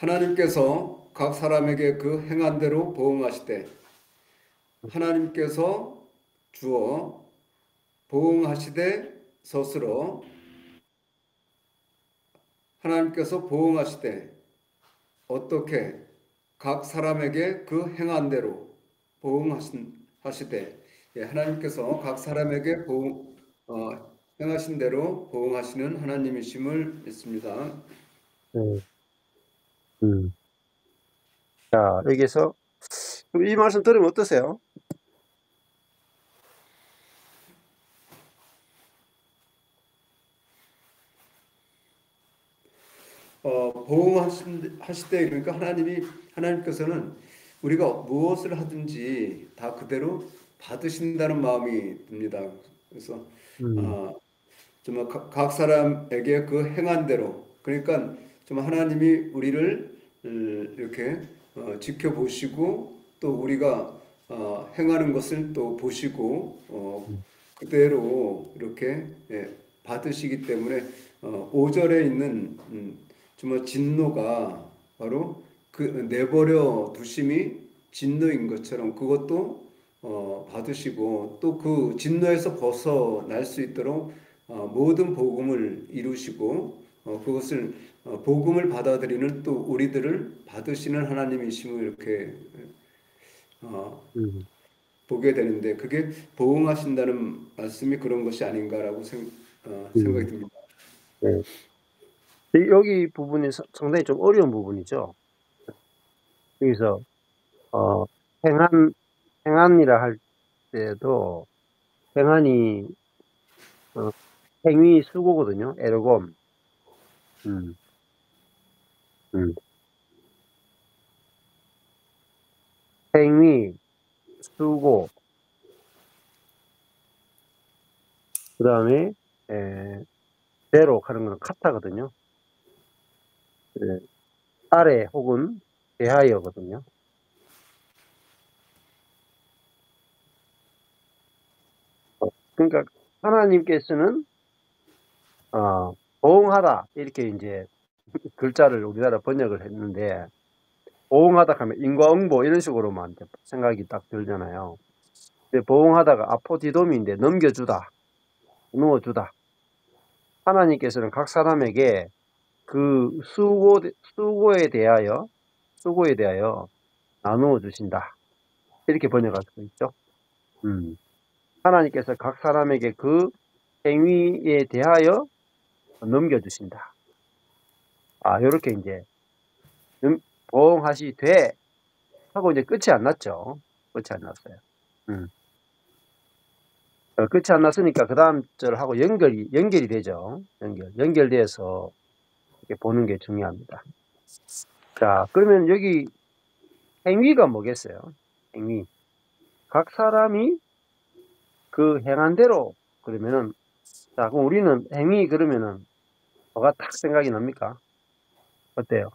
하나님께서 각 사람에게 그 행한 대로 보응하시되 하나님께서 주어 보응하시되 스스로 하나님께서 보응하시되 어떻게 각 사람에게 그 행한 대로 보응하시되 예, 하나님께서 각 사람에게 행하신 대로 보응하시는 하나님이심을 믿습니다. 네. 음. 자, 여기서 이 말씀 들으면 어떠세요? 보응하시되 그러니까 하나님께서는 우리가 무엇을 하든지 다 그대로 받으신다는 마음이 듭니다. 그래서 음. 어, 정말 각 사람에게 그 행한 대로 그러니까 좀 하나님이 우리를 이렇게 지켜보시고 또 우리가 행하는 것을 또 보시고 음. 그대로 이렇게 받으시기 때문에 5절에 있는 정말 진노가 바로 그 내버려 두심이 진노인 것처럼 그것도 받으시고 또 그 진노에서 벗어날 수 있도록 모든 복음을 이루시고 그것을 복음을 받아들이는 또 우리들을 받으시는 하나님이심을 이렇게 어, 음. 보게 되는데 그게 보응하신다는 말씀이 그런 것이 아닌가라고 생각이 음. 듭니다. 네. 여기 부분이 상당히 좀 어려운 부분이죠. 여기서 어, 행한 행한이라 할 때도 행한이 행위 수고거든요. 에르곰. 음. 음. 행위 수고 그다음에 대로 하는 건 카타거든요. 네. 아래 혹은 대하여거든요. 그러니까 하나님께서는 보응하다 이렇게 이제 글자를 우리나라 번역을 했는데 보응하다 하면 인과응보 이런 식으로만 생각이 딱 들잖아요. 근데 보응하다가 아포디돔인데 넘겨주다, 누워주다. 하나님께서는 각 사람에게 그 수고에 대하여 나누어 주신다. 이렇게 번역할 수 있죠. 하나님께서 각 사람에게 그 행위에 대하여 넘겨주신다. 요렇게 이제 보응하시되 하고 이제 끝이 안 났죠. 끝이 안 났어요. 끝이 안 났으니까 그 다음 절하고 연결이 되죠. 연결돼서 이렇게 보는 게 중요합니다. 자, 그러면 여기 행위가 뭐겠어요? 행위. 각 사람이 그 행한 대로 그러면은 자, 그럼 우리는 행위 그러면은 뭐가 딱 생각이 납니까? 어때요?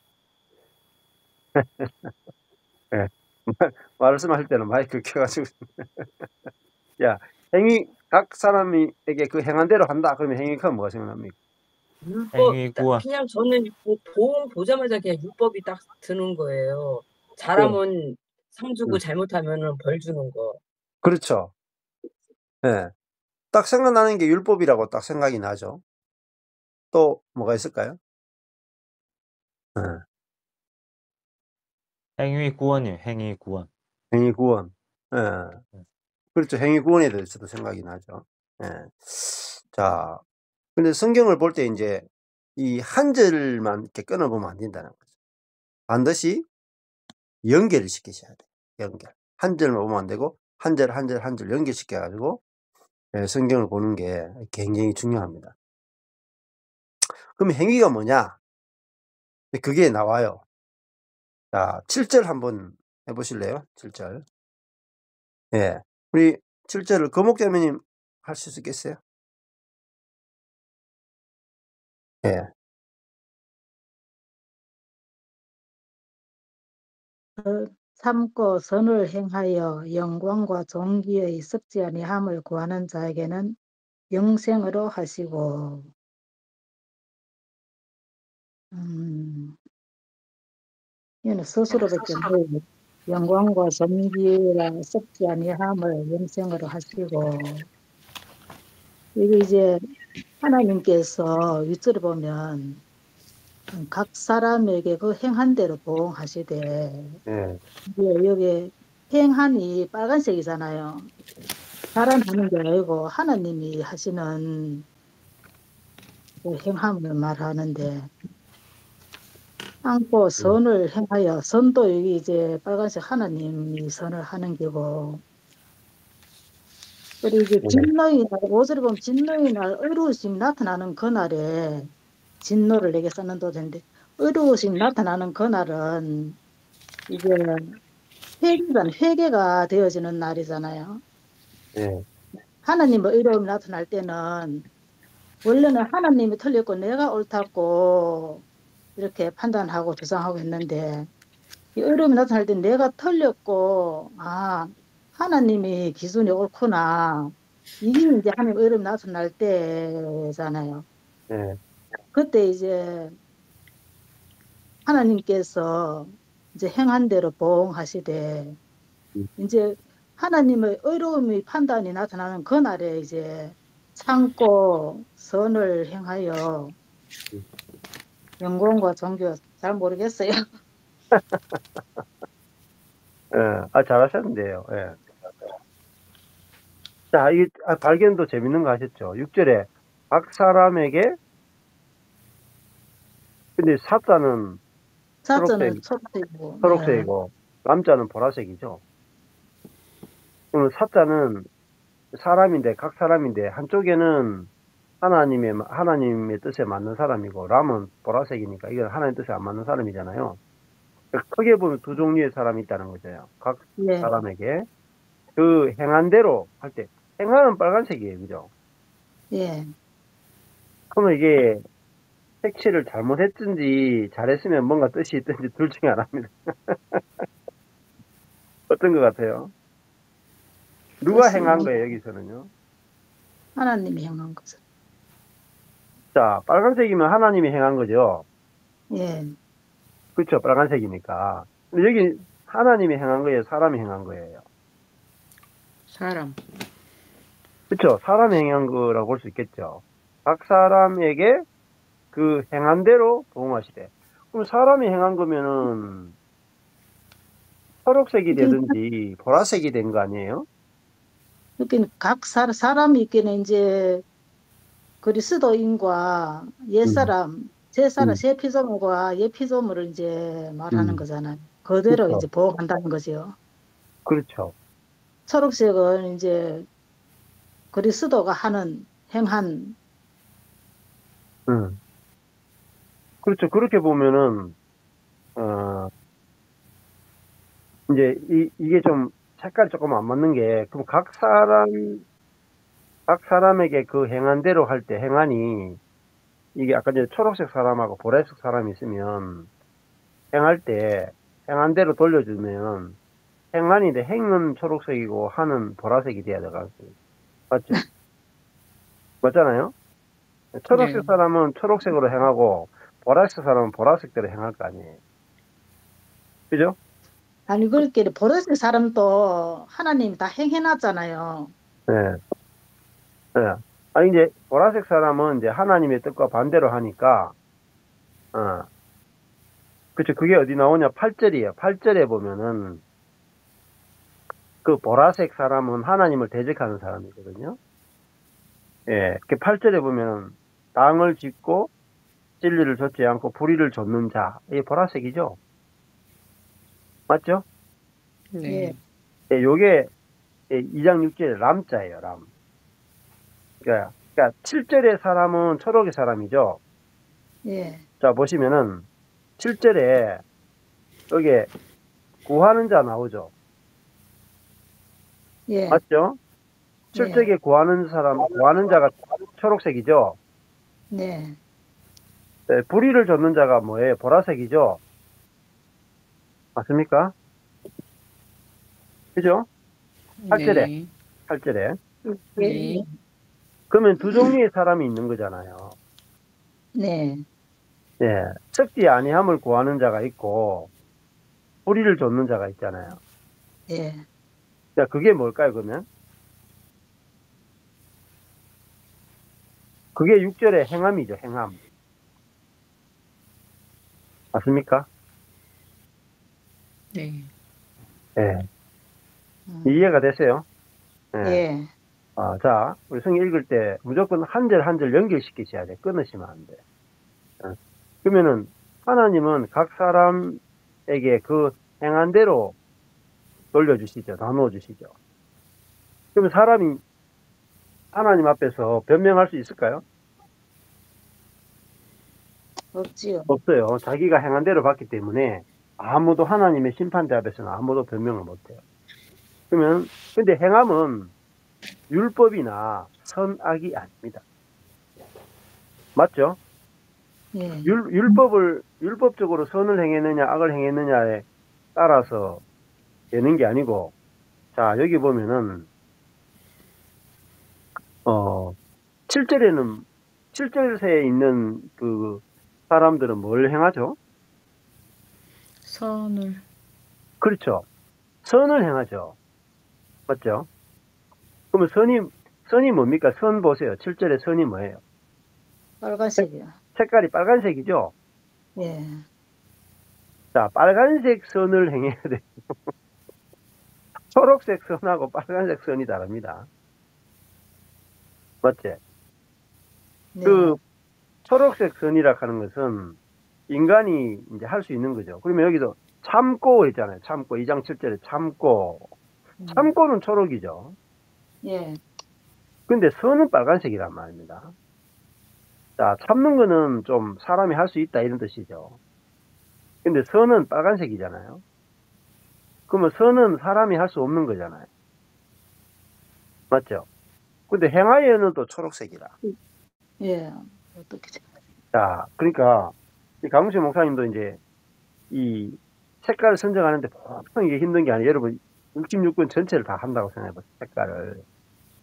예. 말씀하실 때는 마이크 켜가지고 야, 각 사람에게 그 행한 대로 한다. 그러면 행위가 뭐가 생각납니까? 율법, 행위 구원. 그냥 저는 보험 보자마자 그냥 율법이 딱 드는 거예요. 네. 잘하면 상 주고 잘못하면은 벌 주는 거. 그렇죠. 예. 딱 생각나는 게 율법이라고 딱 생각이 나죠. 또 뭐가 있을까요? 예. 행위 구원이에요. 행위 구원. 행위 구원. 예. 그렇죠. 행위 구원에 대해서도 생각이 나죠. 예. 자, 근데 성경을 볼 때 이제 이 한 절만 이렇게 끊어보면 안 된다는 거죠. 반드시 연결을 시키셔야 돼요. 연결. 한 절만 보면 안 되고 한 절 한 절 한 절 연결시켜가지고 성경을 보는 게 굉장히 중요합니다. 그럼 행위가 뭐냐? 그게 나와요. 자, 7절 한번 해보실래요? 7절. 예. 우리 7절을 거목자매님 하실 수 있겠어요? 예. 참고 선을 행하여 영광과 존귀의 썩지 아니함을 구하는 자에게는 영생으로 하시고 이는 스스로밖에 모르고 영광과 존귀라 썩지 아니함을 영생으로 하시고 이게 이제 하나님께서 윗줄에 보면 각 사람에게 그 행한 대로 보응하시되 예. 이게 여기 행한이 빨간색이잖아요. 사람 하는 게 아니고 하나님이 하시는 그 행함을 말하는데 참고 선을 행하여 선도 여기 이제 빨간색 하나님이 선을 하는 게고 그리고 이제 예. 진노의 날 5절에 보면 진노의 날 의로우심 나타나는 그날에 진노를 내게 썼는도 되는데 의로우심 나타나는 그날은 이제 회개가 되어지는 날이잖아요. 예. 하나님의 의로움이 나타날 때는 원래는 하나님이 틀렸고 내가 옳다고 이렇게 판단하고 주장하고 했는데 이 의로움이 나타날 때 내가 틀렸고 하나님이 기준이 옳구나 이게 이제 하나님의 의로움이 나타날 때잖아요. 예. 그때 이제 하나님께서 이제 행한 대로 보응하시되 이제 하나님의 의로움의 판단이 나타나는 그날에 이제 참고 선을 행하여 영광과 존귀 잘 모르겠어요. 예. 잘하셨는데요. 예. 자, 이 발견도 재밌는 거 하셨죠? 6절에 각 사람에게 근데 사자는 사자는 초록색이고 초록색이고 남자는 보라색이죠. 그러면 사자는 사람인데 각 사람인데 한쪽에는 하나님의 뜻에 맞는 사람이고 람은 보라색이니까 이건 하나님 뜻에 안 맞는 사람이잖아요. 크게 보면 두 종류의 사람이 있다는 거죠. 각 예. 사람에게 그 행한 대로 할 때 행한은 빨간색이에요, 그죠? 예. 그러면 이게 색칠을 잘못했든지 잘했으면 뭔가 뜻이 있든지 둘 중에 하나입니다. 어떤 것 같아요? 누가 행한 거예요, 여기서는요? 하나님이 행한 거죠. 자, 빨간색이면 하나님이 행한 거죠. 예. 그렇죠, 빨간색이니까. 근데 여기 하나님이 행한 거예요, 사람이 행한 거예요? 사람. 그렇죠, 사람이 행한 거라고 볼 수 있겠죠. 각 사람에게 그 행한 대로 보응하시되. 그럼 사람이 행한 거면은 초록색이 되든지 보라색이 된 거 아니에요? 그러니까 각 사람이 있기는 이제 그리스도인과 옛사람, 새사람, 새 피조물과 옛 피조물을 이제 말하는 거잖아요. 그대로 그렇죠. 이제 보호한다는 거죠. 그렇죠. 초록색은 이제 그리스도가 행한. 그렇죠. 그렇게 보면은, 이제 이게 좀 색깔이 조금 안 맞는 게, 그럼 각 사람에게 그 행한 대로 할 때 행한이, 이게 아까 이제 초록색 사람하고 보라색 사람이 있으면, 행할 때 행한 대로 돌려주면, 행한인데 행은 초록색이고 한은 보라색이 돼야 돼가지고. 맞죠? 맞잖아요? 초록색 사람은 초록색으로 행하고, 보라색 사람은 보라색대로 행할 거 아니에요. 그죠? 아니 그렇게 보라색 사람도 하나님이 다 행해놨잖아요. 네. 네. 아니, 이제, 보라색 사람은 이제 하나님의 뜻과 반대로 하니까, 그쵸. 그게 어디 나오냐? 8절이에요. 8절에 보면은, 그 보라색 사람은 하나님을 대적하는 사람이거든요. 예. 그 8절에 보면은, 땅을 짓고, 진리를 좇지 않고 불의를 좇는 자. 이게 보라색이죠? 맞죠? 네. 예, 요게, 2장 6절에 람자예요, 람. 그러니까 7절의 사람은 초록의 사람이죠. 예. 자, 보시면은 7절에 여기에 구하는 자 나오죠. 예. 맞죠? 7절에 구하는 자가 초록색이죠. 네. 네, 불의를 좇는 자가 뭐예요? 보라색이죠. 맞습니까? 그죠? 8절에. 8절에. 네. 그러면 두 종류의 사람이 있는 거잖아요. 네. 예. 썩지 아니함을 구하는 자가 있고, 소리를 좇는 자가 있잖아요. 예. 자, 그게 뭘까요, 그러면? 그게 6절의 행함이죠, 행함. 맞습니까? 네. 예. 음, 이해가 되세요? 예. 예. 자, 우리 성경 읽을 때 무조건 한 절 한 절 연결시키셔야 돼. 끊으시면 안 돼. 그러면은 하나님은 각 사람에게 그 행한 대로 돌려주시죠. 나누어 주시죠. 그러면 사람이 하나님 앞에서 변명할 수 있을까요? 없지요. 없어요. 자기가 행한 대로 받기 때문에 아무도 하나님의 심판대 앞에서는 아무도 변명을 못해요. 그러면 근데 행함은 율법이나 선악이 아닙니다. 맞죠? 예. 율법적으로 선을 행했느냐 악을 행했느냐에 따라서 되는 게 아니고, 자, 여기 보면은 7절에 있는 그 사람들은 뭘 행하죠? 선을. 그렇죠. 선을 행하죠. 맞죠? 그러면 선이 뭡니까? 선 보세요. 7절의 선이 뭐예요? 빨간색이요. 색깔이 빨간색이죠? 예. 자, 빨간색 선을 행해야 돼요. 초록색 선하고 빨간색 선이 다릅니다. 맞지? 네. 그 초록색 선이라 하는 것은 인간이 이제 할 수 있는 거죠. 그러면 여기도 참고 있잖아요. 참고. 2장 7절에 참고. 참고는 초록이죠. 예. 근데 선은 빨간색이란 말입니다. 자, 참는 거는 좀 사람이 할 수 있다 이런 뜻이죠. 근데 선은 빨간색이잖아요. 그러면 선은 사람이 할 수 없는 거잖아요. 맞죠? 근데 행하여는 또 초록색이라. 예. 어떻게. 자, 그러니까 이 강무식 목사님도 이제 이 색깔을 선정하는데 보통 이게 힘든 게 아니에요. 여러분 66권 전체를 다 한다고 생각해보세요. 색깔을.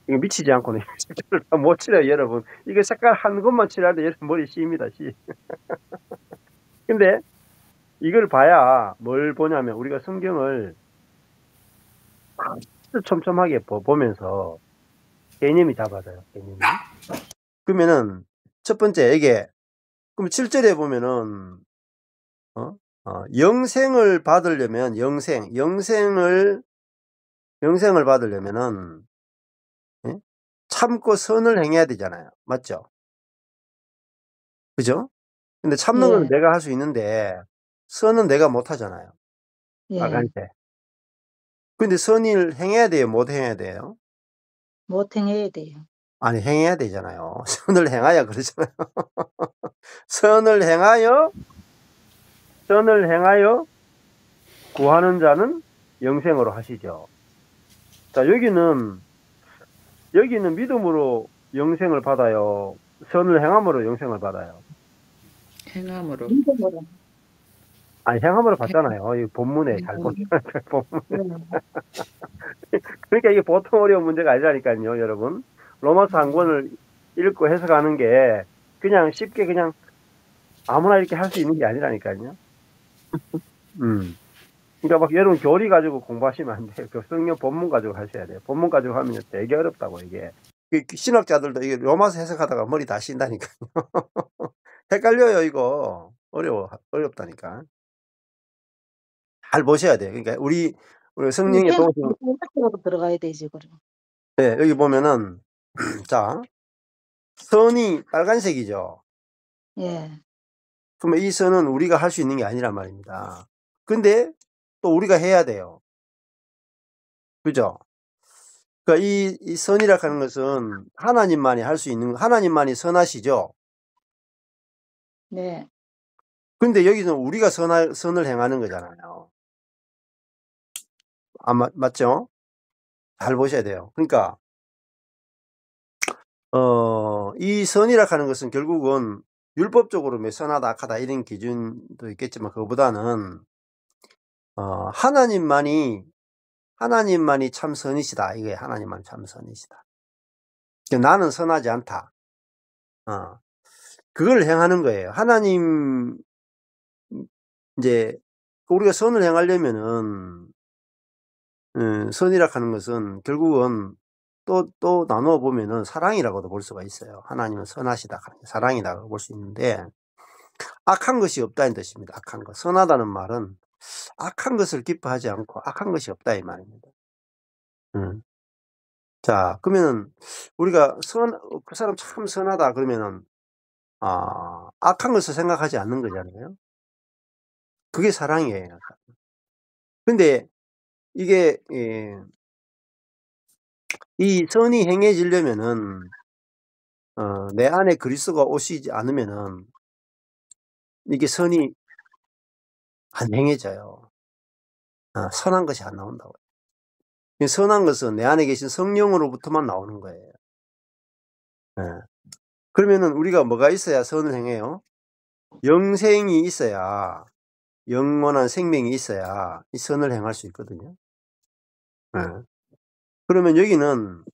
이거 미치지 않고는 색깔을 다 못 칠해요, 여러분. 이거 색깔 한 것만 칠하는데 여러분 머리 씌입니다, 씨. 근데 이걸 봐야 뭘 보냐면 우리가 성경을 아주 촘촘하게 보면서 개념이 잡아져요, 개념이. 그러면은 첫 번째 이게 그럼 7절에 보면은 영생을 받으려면 영생을 받으려면은 예? 참고 선을 행해야 되잖아요. 맞죠? 그죠? 근데 참는 건 예. 내가 할 수 있는데 선은 내가 못 하잖아요. 예. 빨간색. 근데 선을 행해야 돼요? 못 행해야 돼요? 못 행해야 돼요. 아니, 행해야 되잖아요. 선을 행하여 그러잖아요. 선을 행하여 구하는 자는 영생으로 하시죠. 자, 여기는 믿음으로 영생을 받아요. 선을 행함으로 영생을 받아요. 행함으로. 믿음으로. 아니, 행함으로 받잖아요. 이 본문에 잘 보시면 본문. 그러니까 이게 보통 어려운 문제가 아니라니까요, 여러분. 로마서 한 권을 읽고 해석하는 게 그냥 쉽게 그냥 아무나 이렇게 할 수 있는 게 아니라니까요. 그러니까 막 여러분 교리 가지고 공부하시면 안 돼요. 성경 본문 가지고 하셔야 돼요. 본문 가지고 하면 되게 어렵다고 이게. 신학자들도 이게 로마서 해석하다가 머리 다 쉰다니까요. 헷갈려요, 이거. 어렵다니까. 잘 보셔야 돼요. 그러니까 우리 성령의 도우심. 생각으로 들어가야 되지, 그럼. 네, 여기 보면은 자, 선이 빨간색이죠. 예. 그러면 이 선은 우리가 할 수 있는 게 아니란 말입니다. 근데 또 우리가 해야 돼요. 그죠? 그러니까 이 선이라 하는 것은 하나님만이 할 수 있는, 하나님만이 선하시죠? 네. 근데 여기는 우리가 선을 행하는 거잖아요. 맞죠? 잘 보셔야 돼요. 그러니까, 이 선이라 하는 것은 결국은 율법적으로 뭐 선하다, 악하다 이런 기준도 있겠지만 그거보다는, 하나님만이 참 선이시다. 이게 하나님만이 참 선이시다. 나는 선하지 않다. 그걸 행하는 거예요. 하나님, 이제, 우리가 선을 행하려면은 선이라 하는 것은 결국은 또 나누어 보면은 사랑이라고도 볼 수가 있어요. 하나님은 선하시다, 사랑이라고 볼 수 있는데 악한 것이 없다는 뜻입니다. 악한 것. 선하다는 말은 악한 것을 기뻐하지 않고 악한 것이 없다 이 말입니다. 자, 그러면은 우리가 그 사람 참 선하다 그러면은 악한 것을 생각하지 않는 거잖아요. 그게 사랑이에요. 근데 이게 이 선이 행해지려면은 내 안에 그리스도가 오시지 않으면은 이게 선이 안 행해져요. 선한 것이 안 나온다고요. 이 선한 것은 내 안에 계신 성령으로부터만 나오는 거예요. 그러면은 우리가 뭐가 있어야 선을 행해요? 영생이 있어야, 영원한 생명이 있어야 이 선을 행할 수 있거든요. 그러면 여기는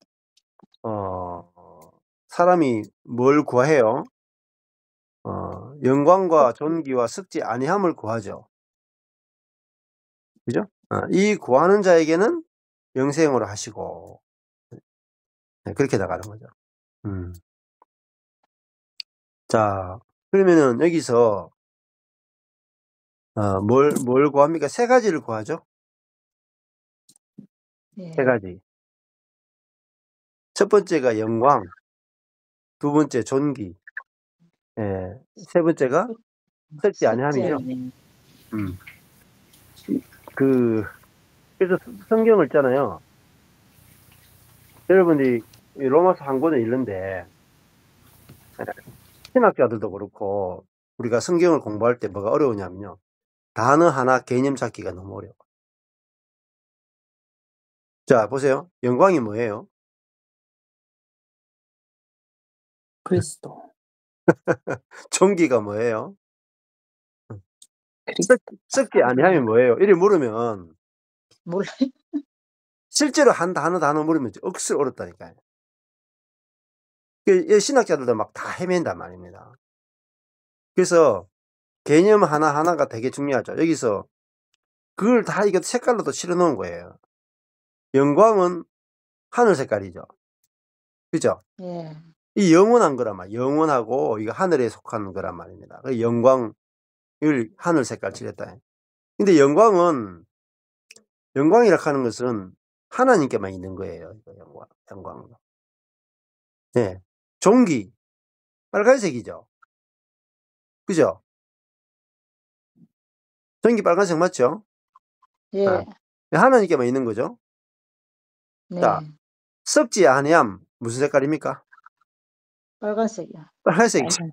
사람이 뭘 구해요? 영광과 존귀와 썩지 아니함을 구하죠. 그죠? 이 구하는 자에게는 영생으로 하시고 그렇게 나가는 거죠. 자, 그러면은 여기서 뭘 구합니까? 세 가지를 구하죠. 예. 세 가지. 첫 번째가 영광, 두 번째 존귀, 세 번째가 썩지 아니함이죠. 그래서 성경을 있잖아요. 여러분들이 로마서 한 권을 읽는데 신학자들도 그렇고 우리가 성경을 공부할 때 뭐가 어려우냐면요. 단어 하나 개념 찾기가 너무 어려워. 자, 보세요. 영광이 뭐예요? 그리스도. 존귀가 뭐예요? 그리스도. 썩지 아니함이 뭐예요? 이래 물으면 몰라요. 실제로 한 단어 물으면 억수로 어렵다니까요. 신학자들도 막 다 헤맨단 말입니다. 그래서 개념 하나하나가 되게 중요하죠. 여기서 그걸 다 이거 색깔로도 칠해 놓은 거예요. 영광은 하늘 색깔이죠. 그죠? 예. 이 영원한 거란 말이에요. 영원하고 이거 하늘에 속한 거란 말입니다. 그 영광을 하늘 색깔 칠했다. 근데 영광이라 하는 것은 하나님께만 있는 거예요. 영광. 네. 존귀. 빨간색이죠. 그죠? 존귀 빨간색 맞죠? 예. 하나님께만 있는 거죠. 네. 자, 썩지 아니함 무슨 색깔입니까? 빨간색이야. 빨간색이죠.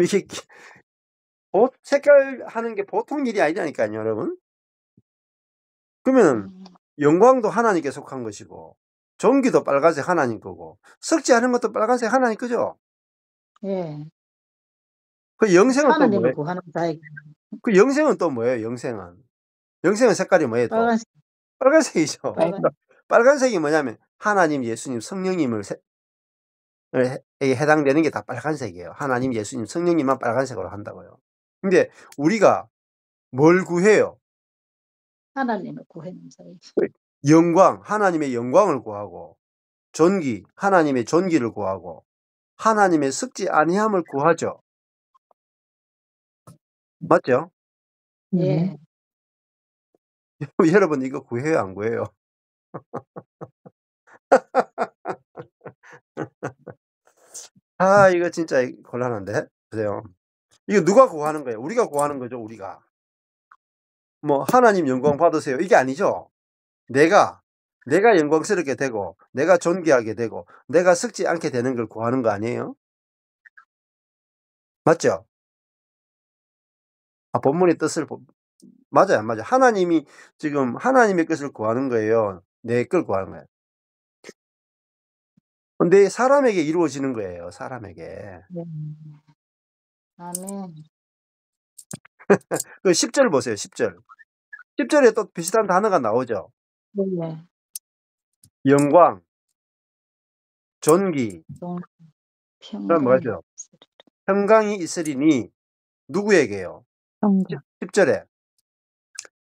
이게 색깔 하는 게 보통 일이 아니라니까요, 여러분. 그러면 영광도 하나님께 속한 것이고 존귀도 빨간색 하나님 거고 썩지 않은 것도 빨간색 하나님 거죠. 예. 그 영생은 또 하나님을 뭐예요? 구하는 자에게 그 영생은 또 뭐예요? 영생은 색깔이 뭐예요? 또 빨간색. 빨간색이죠. 빨간. 빨간색이 뭐냐면 하나님, 예수님, 성령님을 해당되는 게 다 빨간색이에요. 하나님, 예수님, 성령님만 빨간색으로 한다고요. 근데 우리가 뭘 구해요? 하나님을 구하는 자에게. 영광, 하나님의 영광을 구하고 존귀, 하나님의 존귀를 구하고 하나님의 썩지 아니함을 구하죠. 맞죠? 예. 여러분 이거 구해요, 안 구해요? 이거 진짜 곤란한데? 보세요. 이거 누가 구하는 거예요? 우리가 구하는 거죠, 우리가. 뭐 하나님 영광 받으세요. 이게 아니죠. 내가 영광스럽게 되고 내가 존귀하게 되고 내가 썩지 않게 되는 걸 구하는 거 아니에요? 맞죠? 본문의 뜻을 맞아요, 안 맞아요? 하나님이 지금 하나님의 뜻을 구하는 거예요. 내 걸 구하는 거예요. 근데 사람에게 이루어지는 거예요. 사람에게. 네. 아멘. 그 10절 보세요. 10절. 10절에 또 비슷한 단어가 나오죠. 네. 영광, 존귀, 그럼 평강이 뭐죠? 평강이 있으리니 누구에게요? 평강. 10절에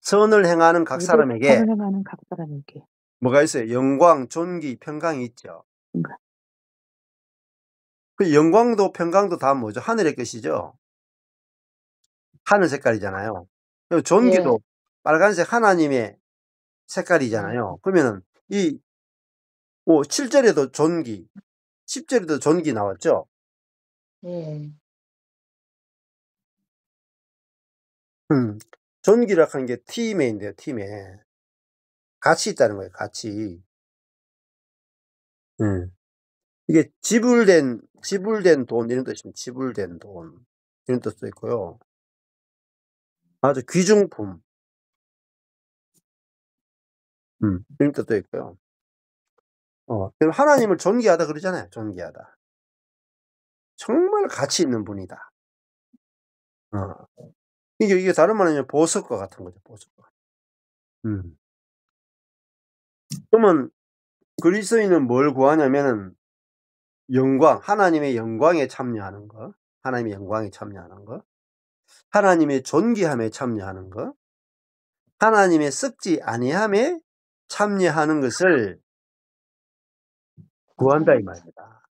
선을 행하는 각 사람에게 선을 행하는 각 사람에게 뭐가 있어요? 영광, 존귀, 평강이 있죠. 평강. 그 영광도 평강도 다 뭐죠? 하늘의 것이죠. 하늘 색깔이잖아요. 그리고 존귀도 빨간색 하나님의 색깔이잖아요. 그러면은 이 7절에도 존귀, 10절에도 존귀 나왔죠. 예. 존귀라고 하는 게 팀에인데요. 팀에 같이 있다는 거예요. 같이. 이게 지불된 돈 이런 뜻입니다. 지불된 돈 이런 뜻도 있고요. 아주 귀중품 이런 뜻도 있고요. 그럼 하나님을 존귀하다 그러잖아요. 존귀하다. 정말 가치 있는 분이다. 이게 다른 말은 보석과 같은 거죠. 보석과. 그러면 그리스도인은 뭘 구하냐면은 영광, 하나님의 영광에 참여하는 거, 하나님의 영광에 참여하는 거, 하나님의 존귀함에 참여하는 거, 하나님의 썩지 아니함에 참여하는 것을 구한다 이 말입니다.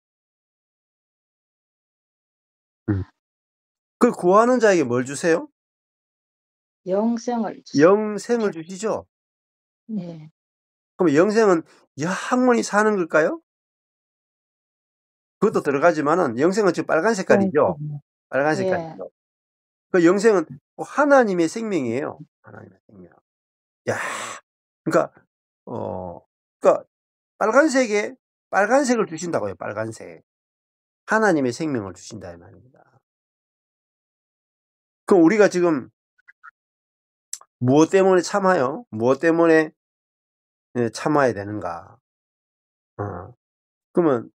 그 구하는 자에게 뭘 주세요? 영생을 영생을 주시죠. 예. 그럼 영생은 영원히 사는 걸까요? 그것도 들어가지만은 영생은 지금 빨간 색깔이죠. 빨간 색깔이죠. 그 영생은 하나님의 생명이에요. 하나님의 생명. 야, 그러니까 빨간색을 주신다고요. 빨간색. 하나님의 생명을 주신다 이 말입니다. 그럼 우리가 지금 무엇 때문에 참아요? 무엇 때문에 참아야 되는가? 그러면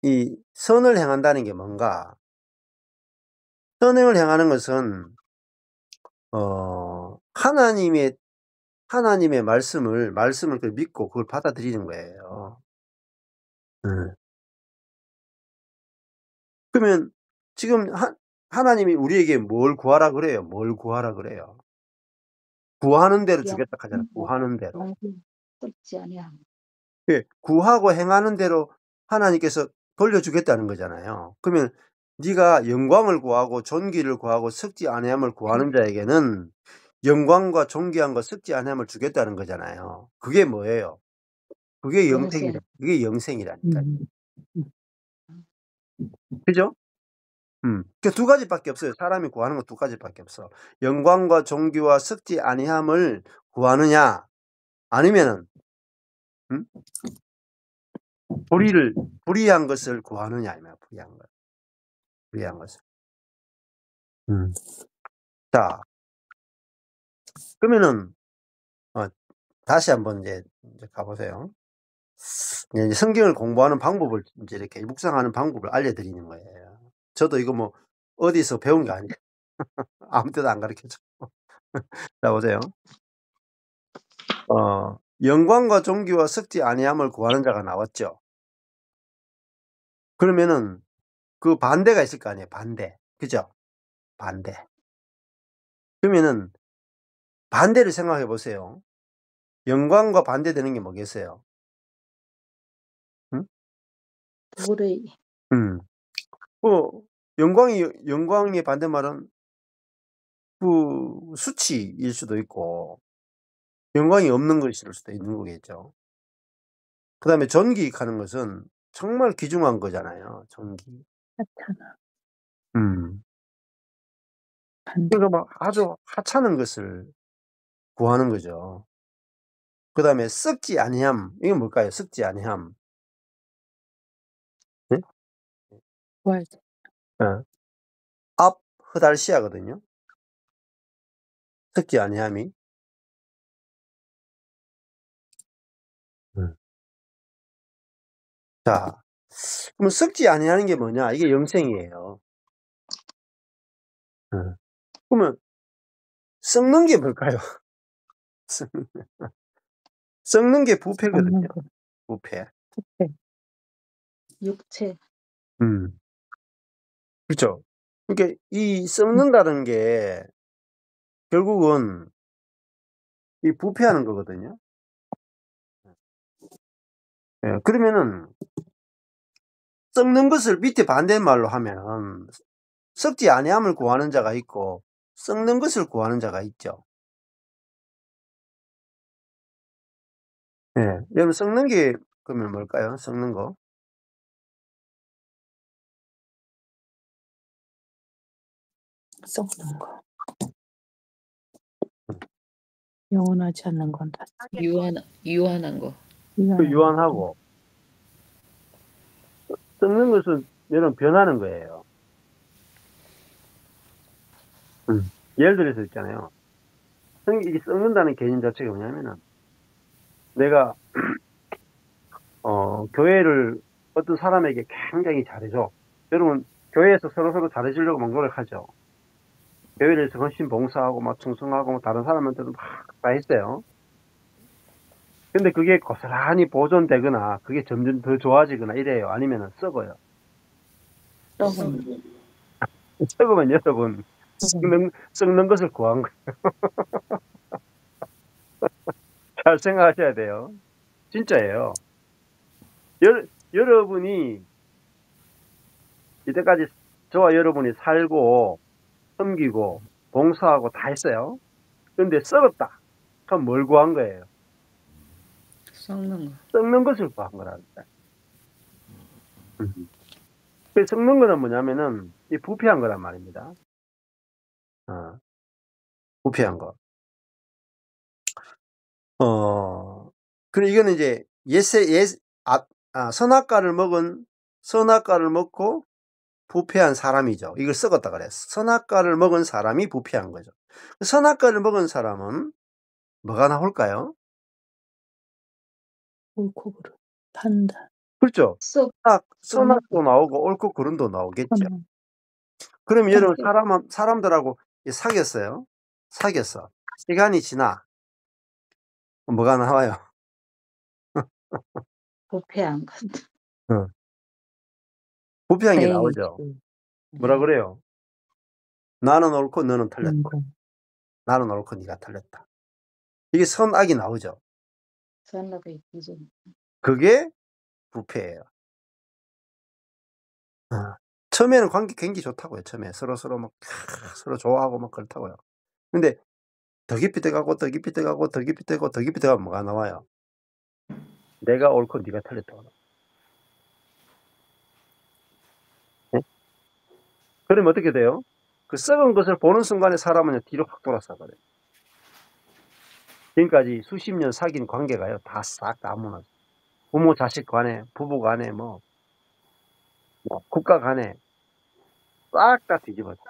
이 선을 행한다는 게 뭔가? 선행을 행하는 것은 하나님의 말씀을 믿고 그걸 받아들이는 거예요. 그러면 지금 하나님이 우리에게 뭘 구하라 그래요? 뭘 구하라 그래요? 구하는 대로 주겠다 하잖아요. 구하는 대로. 썩지 아니함. 예, 구하고 행하는 대로 하나님께서 돌려주겠다는 거잖아요. 그러면 네가 영광을 구하고 존귀를 구하고 썩지 아니함을 구하는 자에게는 영광과 존귀함과 썩지 아니함을 주겠다는 거잖아요. 그게 뭐예요? 그게 영생이라. 그게 영생이라니까. 그죠? 그 두 가지밖에 없어요. 사람이 구하는 거 두 가지밖에 없어. 영광과 존귀와 썩지 아니함을 구하느냐, 아니면은 불의한 것을 구하느냐, 아니면 불의한 것을. 자, 그러면은 다시 한번 이제 가보세요. 이제 성경을 공부하는 방법을 이제 이렇게 묵상하는 방법을 알려드리는 거예요. 저도 이거 뭐 어디서 배운 게 아니에요. 아무 때도 안 가르쳐줘. 자, 보세요. 영광과 존귀와 썩지 아니함을 구하는 자가 나왔죠. 그러면은 그 반대가 있을 거 아니에요. 반대. 그죠? 반대. 그러면은 반대를 생각해 보세요. 영광과 반대되는 게 뭐겠어요? 불의. 영광의 반대말은 수치일 수도 있고 영광이 없는 것일 수도 있는 거겠죠. 그 다음에 존귀하는 것은 정말 귀중한 거잖아요. 존귀. 그러니까 막 아주 하찮은 것을 구하는 거죠. 그 다음에 썩지 아니함. 이게 뭘까요? 썩지 아니함. 네? 앞 흐달시아거든요. 썩지 아니함이. 자, 그럼 썩지 아니하는 게 뭐냐? 이게 영생이에요. 그러면 썩는 게 뭘까요? 썩는 게 부패거든요. 부패. 육체. 그렇죠. 그러니까 이 썩는다는 게 결국은 이 부패하는 거거든요. 예, 그러면은 썩는 것을 밑에 반대말로 하면은 썩지 아니함을 구하는 자가 있고 썩는 것을 구하는 자가 있죠. 예, 여러분 썩는 게 그러면 뭘까요? 썩는 거? 썩는 거. 영원하지 않는 건 다 유한한 거. 그 유한하고 썩는 것은 여러분 변하는 거예요. 예를 들어서 있잖아요. 이게 썩는다는 개념 자체가 뭐냐면은 내가 교회를 어떤 사람에게 굉장히 잘해줘. 여러분 교회에서 서로 잘해주려고 막 노력하죠. 교회를 헌신 봉사하고 막 충성하고 막 다른 사람한테도 막 다 했어요. 근데 그게 고스란히 보존되거나 그게 점점 더 좋아지거나 이래요. 아니면은 썩어요. 썩으면 여러분 썩는 것을 구한 거예요. 잘 생각하셔야 돼요. 진짜예요. 여러분이 이때까지 저와 여러분이 살고 섬기고 봉사하고 다 했어요. 근데 썩었다. 그럼 뭘 구한 거예요? 썩는 거. 썩는 것을 구한 거라니까. 그 썩는 거는 뭐냐면은 이 부패한 거란 말입니다. 부패한 거. 그럼 이거는 이제 선악과를 먹고 부패한 사람이죠. 이걸 썩었다 그랬어. 선악과를 먹은 사람이 부패한 거죠. 선악과를 먹은 사람은 뭐가 나올까요? 옳고 그름, 판단. 그렇죠. 썩 선악도 나오고 옳고 그름도 나오겠죠. 그럼 여러분 사람들하고 사귀었어요. 사귀었어. 시간이 지나 뭐가 나와요? 부패한 것. 부패한 게 나오죠. 뭐라 그래요? 나는 옳고 너는 틀렸다. 나는 옳고 네가 틀렸다. 이게 선악이 나오죠. 선악의 기준. 그게 부패예요. 처음에는 관계 굉장히 좋다고요. 처음에 서로 막 서로 좋아하고 막 그렇다고요. 근데 더 깊이 들어가고 더 깊이 들어가고 더 깊이 들어가고 더 깊이 들어가면 뭐가 나와요? 내가 옳고 네가 틀렸다고. 네? 그러면 어떻게 돼요? 그 썩은 것을 보는 순간에 사람은 뒤로 확 돌아서 버려요. 지금까지 수십 년 사귄 관계가요, 다 싹 다 무너져. 부모 자식 간에, 부부 간에, 뭐 국가 간에 싹 다 뒤집어져.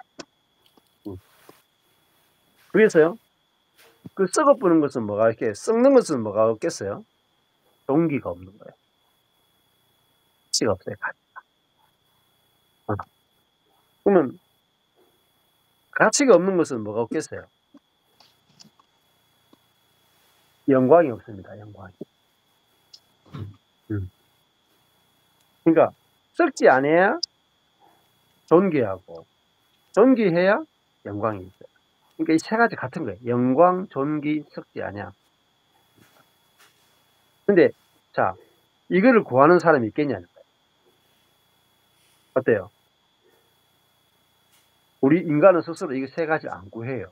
그래서요, 그 썩어버리는 것은 썩는 것은 뭐가 없겠어요? 동기가 없는 거예요. 가치가 없어요, 가치가. 그러면 가치가 없는 것은 뭐가 없겠어요? 영광이 없습니다, 영광이. 그러니까 썩지 않아야 존귀하고 존귀해야 영광이 있어요. 그러니까 이 세 가지 같은 거예요. 영광, 존귀, 썩지 않아. 근데 자, 이거를 구하는 사람이 있겠냐는 거예요. 어때요? 우리 인간은 스스로 이거 세 가지 안 구해요.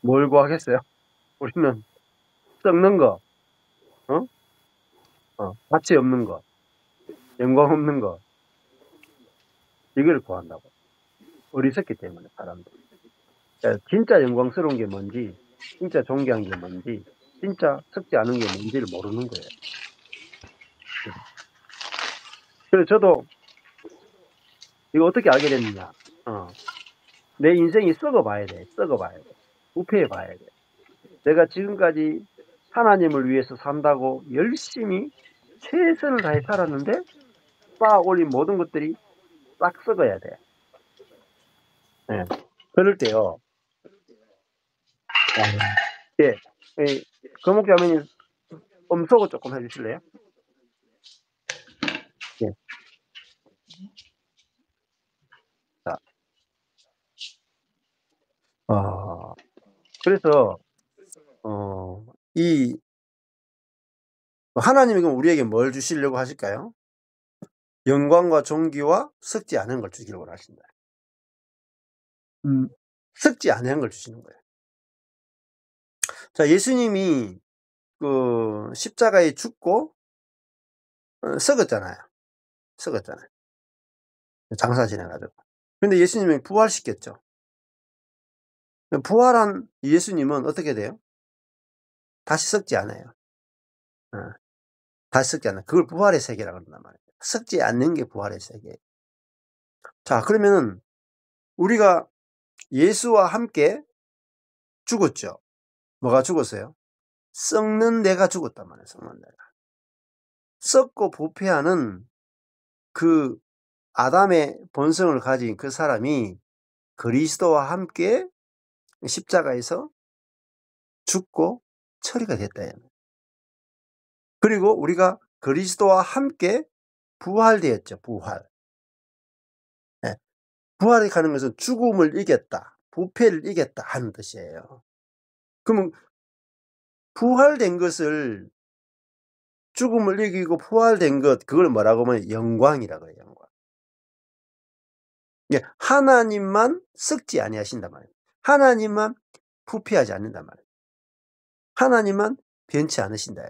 뭘 구하겠어요? 우리는 썩는 거, 가치 없는 거, 영광 없는 거, 이걸 구한다고. 어리석기 때문에 사람들. 진짜 영광스러운 게 뭔지, 진짜 존귀한 게 뭔지, 진짜 썩지 않은 게 뭔지를 모르는 거예요. 그래서 저도 이거 어떻게 알게 됐느냐. 내 인생이 썩어봐야 돼. 부패해봐야 돼. 내가 지금까지 하나님을 위해서 산다고 열심히 최선을 다해 살았는데 쌓아 올린 모든 것들이 싹 썩어야 돼. 네. 그럴 때요. 거목자매님 음소거 조금 해주실래요? 네. 자, 그래서 이 하나님이 그럼 우리에게 뭘 주시려고 하실까요? 영광과 존귀와 썩지 않은 걸 주시려고 하신다. 썩지 않은 걸 주시는 거예요. 자, 예수님이 그 십자가에 죽고 썩었잖아요. 장사 지내가지고. 근데 예수님이 부활시켰죠. 부활한 예수님은 어떻게 돼요? 다시 썩지 않아요. 다시 썩지 않아요. 그걸 부활의 세계라고 그런단 말이에요. 썩지 않는 게 부활의 세계예요. 자, 그러면은 우리가 예수와 함께 죽었죠. 뭐가 죽었어요? 썩는 내가 죽었단 말이에요. 썩는 내가. 썩고 부패하는 그 아담의 본성을 가진 그 사람이 그리스도와 함께 십자가에서 죽고 처리가 됐다. 그리고 우리가 그리스도와 함께 부활되었죠. 부활. 네. 부활이 가는 것은 죽음을 이겼다, 부패를 이겼다 하는 뜻이에요. 그러면 부활된 것을, 죽음을 이기고 부활된 것, 그걸 뭐라고 하면 영광이라고 해요. 영광. 하나님만 썩지 아니하신단 말이에요. 하나님만 부패하지 않는단 말이에요. 하나님만 변치 않으신다.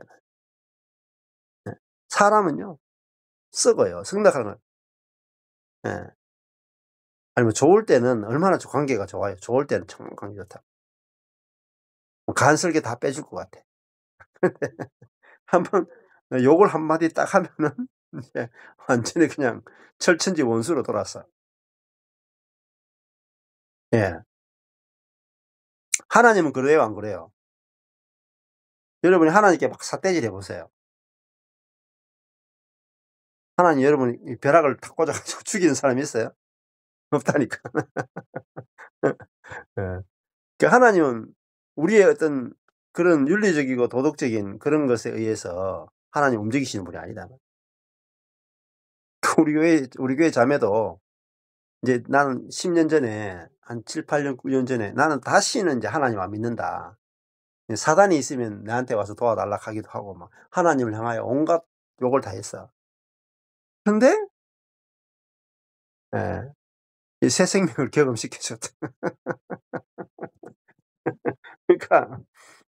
사람은요 썩어요. 썩나가는 거예요. 아니면 좋을 때는 얼마나 관계가 좋아요. 좋을 때는 정말 관계 좋다. 간설계 다 빼줄 것 같아. 한번 욕을 한마디 딱 하면은 이제 완전히 그냥 철천지 원수로 돌아서. 예. 하나님은 그래요, 안 그래요? 여러분이 하나님께 막 삿대질 해보세요. 하나님, 여러분이 벼락을 탁 꽂아가지고 죽이는 사람이 있어요? 없다니까. 예. 그 하나님은 우리의 어떤 그런 윤리적이고 도덕적인 그런 것에 의해서 하나님 움직이시는 분이 아니다. 우리 교회 자매도 이제 나는 10년 전에, 한 7, 8년, 9년 전에 나는 다시는 이제 하나님 안 믿는다. 사단이 있으면 나한테 와서 도와달라 하기도 하고, 막 하나님을 향하여 온갖 욕을 다 했어. 근데, 이 새 생명을 경험시켜줬다. 그러니까,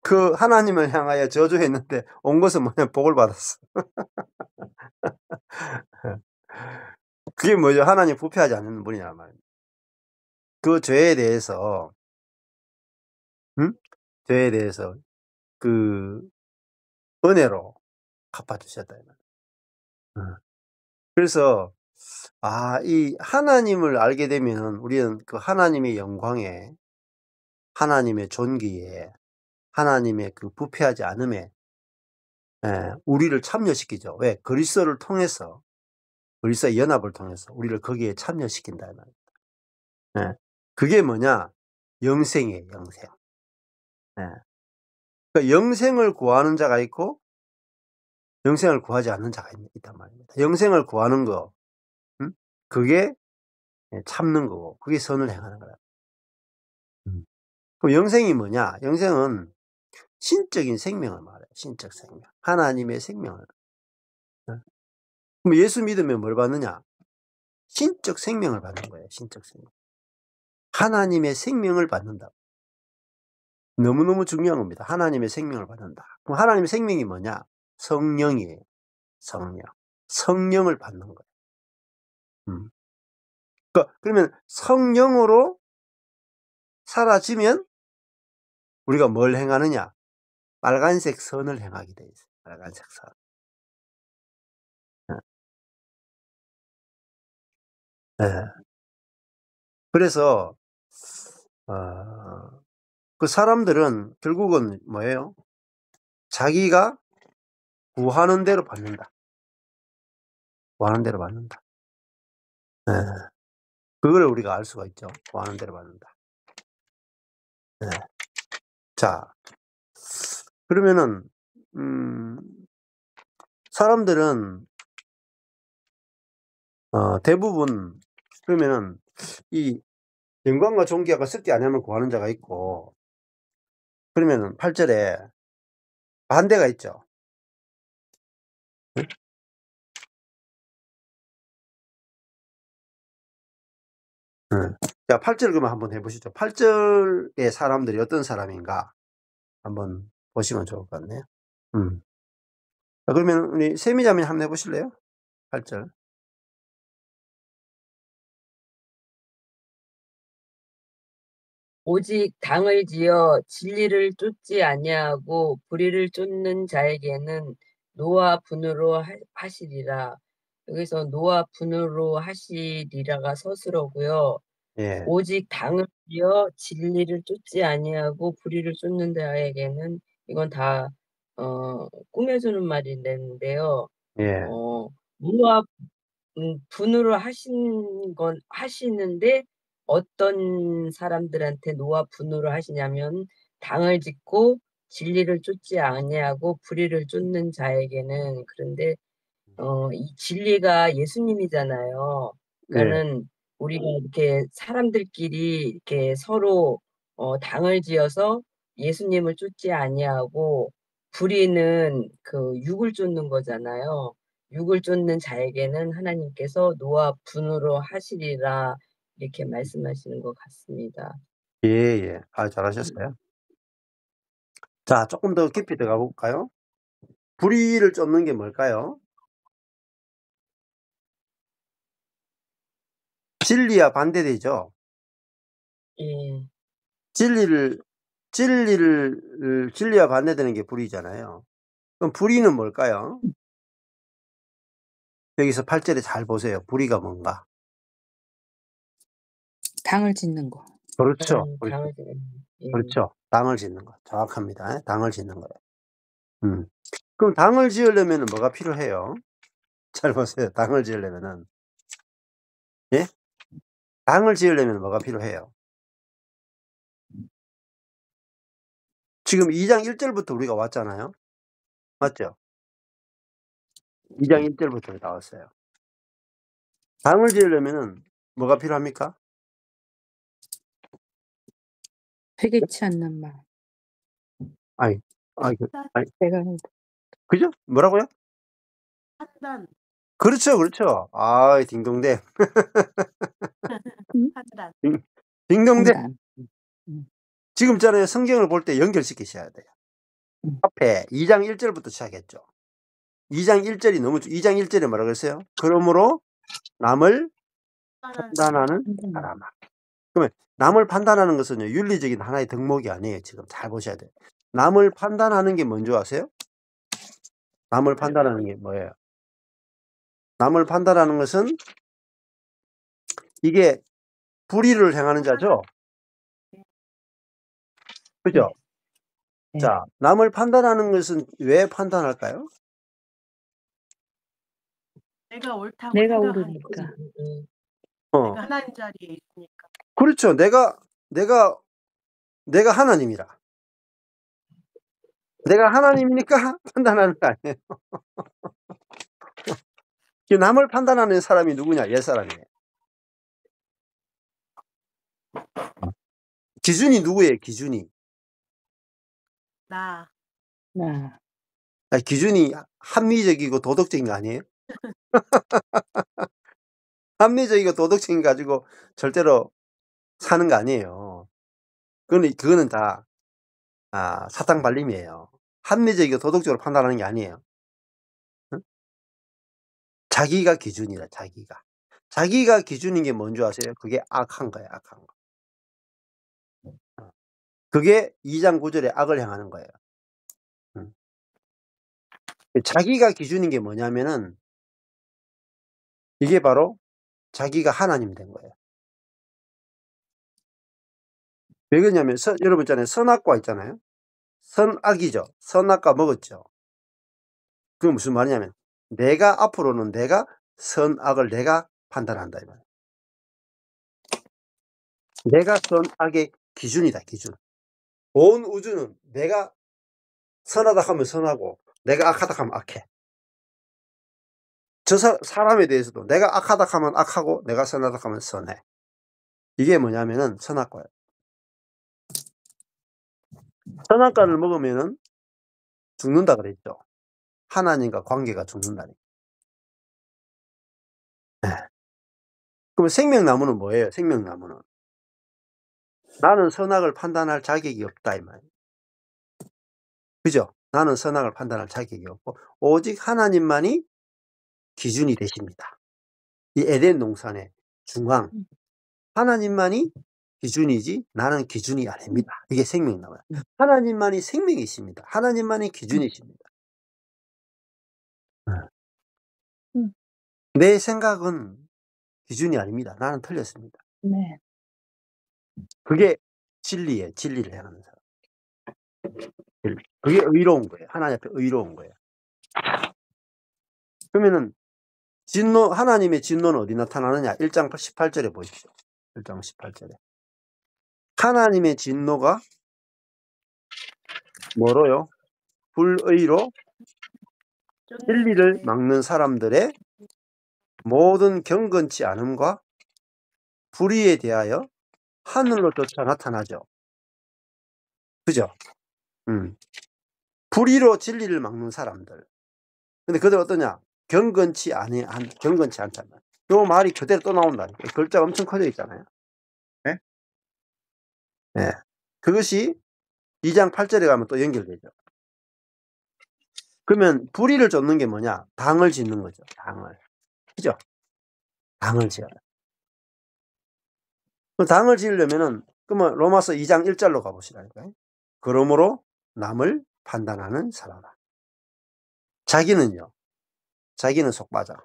그 하나님을 향하여 저주했는데 온 것은 뭐냐, 복을 받았어. 그게 뭐죠? 하나님 부패하지 않는 분이란 말이에요. 그 죄에 대해서, 죄에 대해서 그 은혜로 갚아주셨다. 그래서 이 하나님을 알게 되면 우리는 그 하나님의 영광에, 하나님의 존귀에, 하나님의 그 부패하지 않음에 우리를 참여시키죠. 왜? 그리스도를 통해서, 그리스도의 연합을 통해서 우리를 거기에 참여시킨다. 그게 뭐냐? 영생이에요. 영생. 그러니까 영생을 구하는 자가 있고 영생을 구하지 않는 자가 있단 말입니다. 영생을 구하는 거, 그게 참는 거고, 그게 선을 행하는 거다. 그럼 영생이 뭐냐? 영생은 신적인 생명을 말해요. 신적 생명. 하나님의 생명을. 그럼 예수 믿으면 뭘 받느냐? 신적 생명을 받는 거예요. 신적 생명. 하나님의 생명을 받는다. 너무너무 중요한 겁니다. 하나님의 생명을 받는다. 그럼 하나님의 생명이 뭐냐? 성령이에요. 성령. 성령을 받는 거예요. 그러면 성령으로 사라지면 우리가 뭘 행하느냐? 빨간색 선을 행하게 돼 있어요. 빨간색 선. 그래서 그 사람들은 결국은 뭐예요? 자기가 구하는 대로 받는다. 구하는 대로 받는다. 그걸 우리가 알 수가 있죠. 구하는 대로 받는다. 자, 그러면은 사람들은 대부분, 그러면은 이 영광과 존귀가 섞지 아니하면 구하는 자가 있고, 그러면은 8절에 반대가 있죠. 응? 응. 자, 8절 그러면 한번 해보시죠. 8절의 사람들이 어떤 사람인가 한번 보시면 좋을 것 같네요. 자, 그러면 우리 세미자매님 한번 해보실래요? 8절. 오직 당을 지어 진리를 쫓지 아니하고 불의를 쫓는 자에게는 노와 분으로 하시리라. 여기서 노와 분으로 하시리라가 서술어고요. 예, 오직 당을 지어 진리를 쫓지 아니하고 불의를 쫓는 자에게는 이건 다 꾸며주는 말인데요. 예, 노와 분으로 하시는데 어떤 사람들한테 노와 분으로 하시냐면 당을 짓고 진리를 쫓지 아니하고 불의를 쫓는 자에게는. 그런데 이 진리가 예수님이잖아요. 예, 그러니까는 우리가 이렇게 사람들끼리 이렇게 서로 당을 지어서 예수님을 쫓지 아니하고 불의는 그 육을 쫓는 거잖아요. 육을 쫓는 자에게는 하나님께서 노와 분으로 하시리라 이렇게 말씀하시는 것 같습니다. 예, 예. 아, 잘하셨어요. 자, 조금 더 깊이 들어가 볼까요? 불의를 쫓는 게 뭘까요? 진리와 반대되죠. 예. 진리와 반대되는 게 불의잖아요. 그럼 불의는 뭘까요? 여기서 8절에 잘 보세요. 불의가 뭔가. 당을 짓는 거. 그렇죠. 당을 지는 예. 그렇죠. 당을 짓는 거. 정확합니다. 당을 짓는 거예요. 그럼 당을 지으려면 뭐가 필요해요? 잘 보세요. 당을 지으려면은. 예? 당을 지으려면 뭐가 필요해요? 지금 2장 1절부터 우리가 왔잖아요. 맞죠? 2장 1절부터 나왔어요. 당을 지으려면은 뭐가 필요합니까? 회개치 않는 말. 아니, 내가 그죠? 뭐라고요? 판단. 그렇죠, 그렇죠. 아, 딩동댕. 판단. 딩동댕. 판단. 지금 있잖아요. 성경을 볼 때 연결시키셔야 돼요. 앞에 2장 1절부터 시작했죠. 2장 1절이 2장 1절에 뭐라고 했어요? 그러므로 남을 판단하는 사람아. 그러면 남을 판단하는 것은요, 윤리적인 하나의 덕목이 아니에요. 지금 잘 보셔야 돼요. 남을 판단하는 게 뭔지 아세요? 남을 판단하는 게 뭐예요? 남을 판단하는 것은 이게 불의를 행하는 자죠? 그죠? 네. 자, 남을 판단하는 것은 왜 판단할까요? 내가 옳다고 내가 생각하니까. 오르니까. 내가 하나님 자리에 있으니까. 그렇죠. 내가 하나님이라. 내가 하나님이니까 판단하는 거 아니에요. 남을 판단하는 사람이 누구냐? 옛사람이에요. 기준이 누구예요? 기준이. 나. 기준이 합리적이고 도덕적인 거 아니에요? 합리적이고 도덕적인 거 가지고 절대로 사는 거 아니에요. 그거는 다 사탕 발림이에요. 합리적이고 도덕적으로 판단하는 게 아니에요. 응? 자기가 기준이다. 자기가 기준인 게 뭔지 아세요? 그게 악한 거예요. 악한 거. 그게 2장 9절에 악을 향하는 거예요. 자기가 기준인 게 뭐냐면은 이게 바로 자기가 하나님 된 거예요. 왜 그러냐면 여러분 있잖아요. 선악과 있잖아요. 선악이죠. 선악과 먹었죠. 그게 무슨 말이냐면 앞으로는 내가 선악을 내가 판단한다 이 말이에요. 내가 선악의 기준이다. 기준. 온 우주는 내가 선하다 하면 선하고 내가 악하다 하면 악해. 저 사람에 대해서도 내가 악하다 하면 악하고 내가 선하다 하면 선해. 이게 뭐냐면은 선악과예요. 선악과를 먹으면은 죽는다 그랬죠. 하나님과 관계가 죽는다니. 네. 그럼 생명나무는 뭐예요? 생명나무는 나는 선악을 판단할 자격이 없다 이 말이에요. 그죠? 나는 선악을 판단할 자격이 없고 오직 하나님만이 기준이 되십니다. 이 에덴 동산의 중앙 하나님만이 기준이지 나는 기준이 아닙니다. 이게 생명나무예요. 하나님만이 생명이십니다. 하나님만이 기준이십니다. 내 생각은 기준이 아닙니다. 나는 틀렸습니다. 네. 그게 진리예요. 진리를 행하는 사람. 그게 의로운 거예요. 하나님 앞에 의로운 거예요. 그러면은 진노, 하나님의 진노는 어디 나타나느냐? 1장 18절에 보십시오. 1장 18절에. 하나님의 진노가 뭐로요? 불의로 진리를 막는 사람들의 모든 경건치 않음과 불의에 대하여 하늘로 쫓아 나타나죠. 그죠? 불의로 진리를 막는 사람들. 근데 그들 어떠냐? 경건치 않다는. 요 말이 그대로 또 나온다니까. 글자가 엄청 커져 있잖아요. 네? 네. 그것이 2장 8절에 가면 또 연결되죠. 그러면 불의를 쫓는 게 뭐냐? 당을 짓는 거죠. 당을. 그죠? 당을 지어요. 당을 지으려면은, 그러면 로마서 2장 1절로 가보시라니까요. 그러므로 남을 판단하는 사람아. 자기는요. 자기는 속 빠져.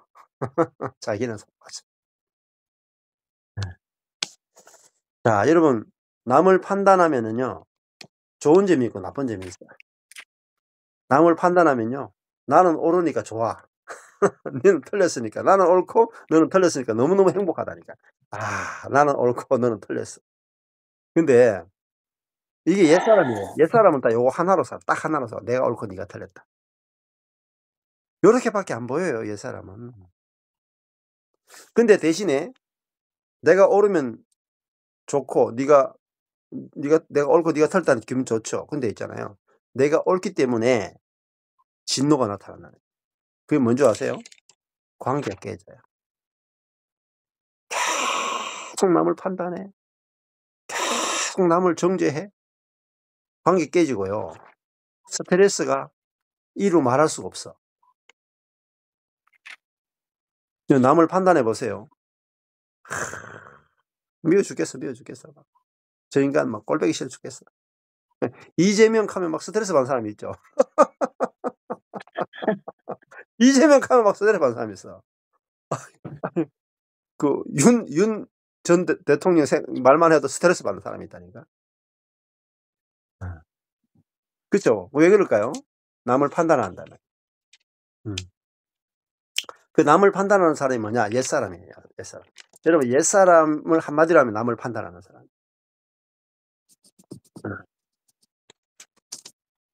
자기는 속 빠져. 자, 여러분, 남을 판단하면은요, 좋은 점이 있고 나쁜 점이 있어요. 남을 판단하면요, 나는 옳으니까 좋아. 너는 틀렸으니까. 나는 옳고 너는 틀렸으니까 너무너무 행복하다니까. 아, 나는 옳고 너는 틀렸어. 근데 이게 옛사람이에요. 옛사람은 딱 요거 하나로 살아. 딱 하나로 살아. 내가 옳고 네가 틀렸다. 요렇게밖에 안 보여요, 옛사람은. 근데 대신에 내가 옳으면 좋고 내가 옳고 네가 틀렸다는 기분 좋죠. 근데 있잖아요. 내가 옳기 때문에 진노가 나타나요. 그게 뭔지 아세요? 관계가 깨져요. 계속 남을 판단해. 계속 남을 정죄해. 관계 깨지고요. 스트레스가 이루 말할 수가 없어. 남을 판단해 보세요. 미워 죽겠어. 저 인간 막 꼴보기 싫어 죽겠어. 이재명 하면 막 스트레스 받는 사람이 있죠. 이재명 하면 막 스트레스 받는 사람이 있어. 그 윤 전 대통령 말만 해도 스트레스 받는 사람이 있다니까. 그렇죠? 왜 그럴까요? 남을 판단한다는. 그 남을 판단하는 사람이 뭐냐? 옛사람이에요. 옛사람. 여러분, 옛사람을 한마디로 하면 남을 판단하는 사람.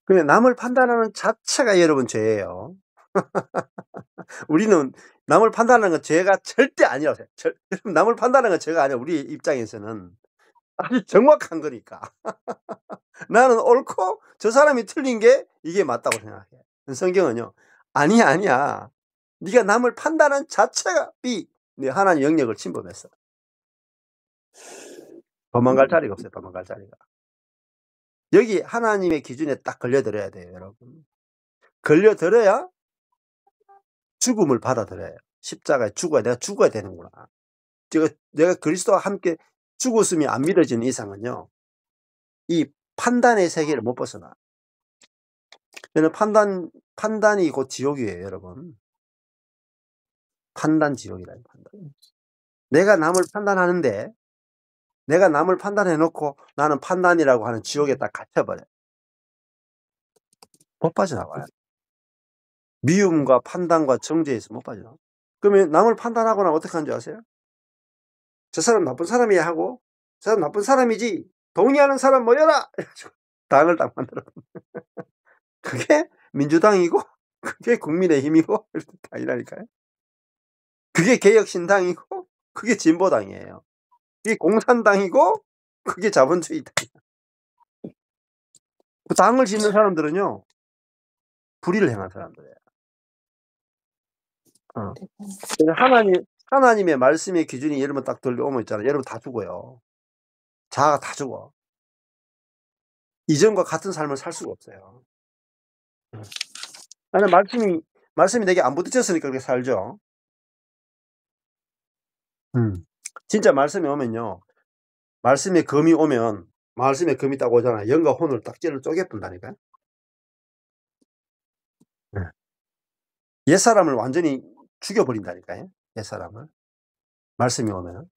근데 남을 판단하는 자체가 여러분 죄예요. 우리는 남을 판단하는 건 죄가 절대 아니라고 생각해요. 남을 판단하는 건 죄가 아니라 우리 입장에서는 아주 정확한 거니까. 나는 옳고 저 사람이 틀린 게 이게 맞다고 생각해. 성경은요. 아니야. 네가 남을 판단하는 자체가 네 하나님 영역을 침범했어. 도망갈 자리가 없어요. 도망갈 자리가. 여기 하나님의 기준에 딱 걸려들어야 돼요, 여러분. 걸려들어야 죽음을 받아들여요. 십자가에 내가 죽어야 되는구나. 내가 그리스도와 함께 죽었음이 안 믿어지는 이상은요, 이 판단의 세계를 못 벗어나. 저는 판단이 곧 지옥이에요, 여러분. 판단 지옥이라는 판단. 내가 남을 판단하는데, 내가 남을 판단해놓고 나는 판단이라고 하는 지옥에 딱 갇혀버려. 못 빠져나와요. 미움과 판단과 정죄에서 못 빠져나와. 그러면 남을 판단하고 나면 어떻게 하는 줄 아세요? 저 사람 나쁜 사람이야 하고, 저 사람 나쁜 사람이지, 동의하는 사람 모여라! 이래가지고 당을 딱 만들어. 그게 민주당이고, 그게 국민의힘이고, 당이라니까요. 그게 개혁신당이고, 그게 진보당이에요. 이게 공산당이고 그게 자본주의다. 그 당을 짓는 사람들은요 불의를 행한 사람들이에요. 그래서 하나님의 말씀의 기준이 여러분 딱 들려오면 있잖아요. 여러분 다 죽어요. 자아가 다 죽어. 이전과 같은 삶을 살 수가 없어요. 나는 말씀이 내게 안 부딪혔으니까 그렇게 살죠. 진짜 말씀이 오면요. 말씀의 검이 오면 말씀의 검이 딱 오잖아요. 영과 혼을 딱 찔러 쪼개뿐다니까요. 옛사람을 완전히 죽여버린다니까요. 옛사람을. 말씀이 오면.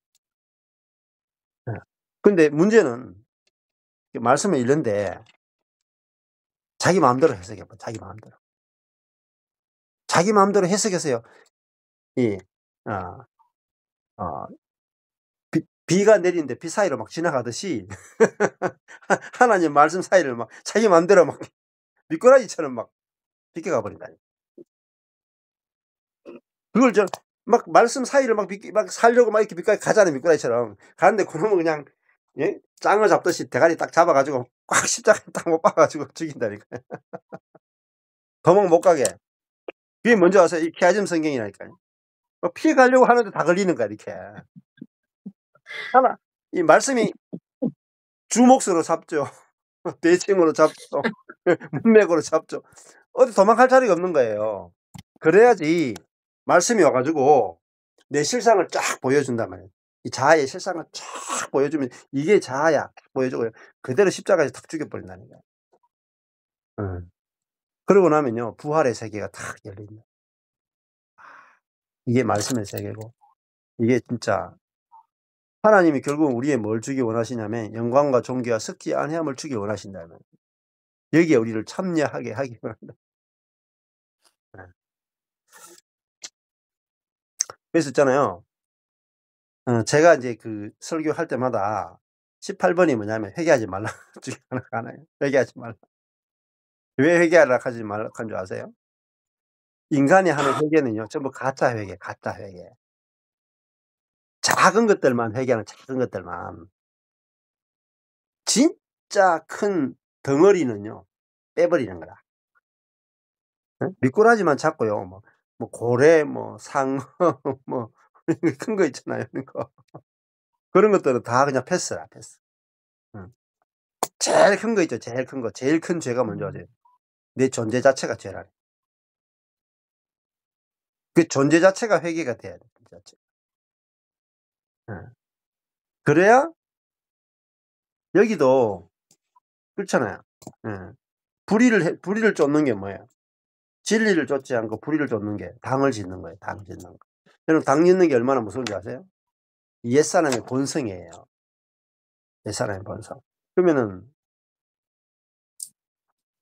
근데 문제는 말씀을 읽는데 자기 마음대로 해석해봐. 자기 마음대로. 자기 마음대로 해석해서요. 비가 내리는데 비 사이로 막 지나가듯이 하나님 말씀 사이를 막 자기 마음대로 막 미꾸라지처럼 막 비껴가 버린다니. 그걸 막 말씀 사이를 막 살려고 막 이렇게 비까지 가잖아요. 미꾸라지처럼. 가는데 그놈은 그냥 짱을 잡듯이 대가리 딱 잡아가지고 꽉 십자가에 딱 못 박아가지고 죽인다니까. 도망 못 가게. 그게 뭔지 아세요? 이 키아즘 성경이라니까요. 피해 가려고 하는데 다 걸리는 거야, 이렇게. 이 말씀이 주목으로 잡죠. 대칭으로 잡죠. 문맥으로 잡죠. 어디 도망갈 자리가 없는 거예요. 그래야지 말씀이 와가지고 내 실상을 쫙 보여준단 말이에요. 이 자아의 실상을 쫙 보여주면 이게 자아야 보여주고요. 그대로 십자가에서 탁 죽여버린다는 거예요. 그러고 나면요 부활의 세계가 탁 열립니다. 이게 말씀의 세계고 이게 진짜 하나님이 결국 우리의 뭘 주기 원하시냐면 영광과 존귀와 섞지 아니함을 주기 원하신다는 거예요. 여기에 우리를 참여하게 하기 원한다. 그래서 있잖아요. 제가 이제 그 설교할 때마다 18번이 뭐냐면 회개하지 말라 중에 하나가 회개하지 말라. 왜 회개하라 하지 말라 한 줄 아세요? 인간이 하는 회개는요 전부 가짜 회개, 가짜 회개. 작은 것들만 회개하는 작은 것들만. 진짜 큰 덩어리는요 빼버리는 거라. 미꾸라지만 잡고요. 뭐 고래, 뭐 상어, 뭐 큰 거 있잖아요. 그런 것들은 다 그냥 패스라 패스. 제일 큰 거 있죠. 제일 큰 거. 제일 큰 죄가 뭔지 아세요? 내 존재 자체가 죄라. 그 존재 자체가 회개가 돼야 돼. 자체. 그래야 여기도 그렇잖아요. 불의를 쫓는 게 뭐예요? 진리를 쫓지 않고 불의를 쫓는 게 당을 짓는 거예요. 당 짓는 거. 여러분 당 짓는 게 얼마나 무서운지 아세요? 옛사람의 본성이에요. 옛사람의 본성. 그러면은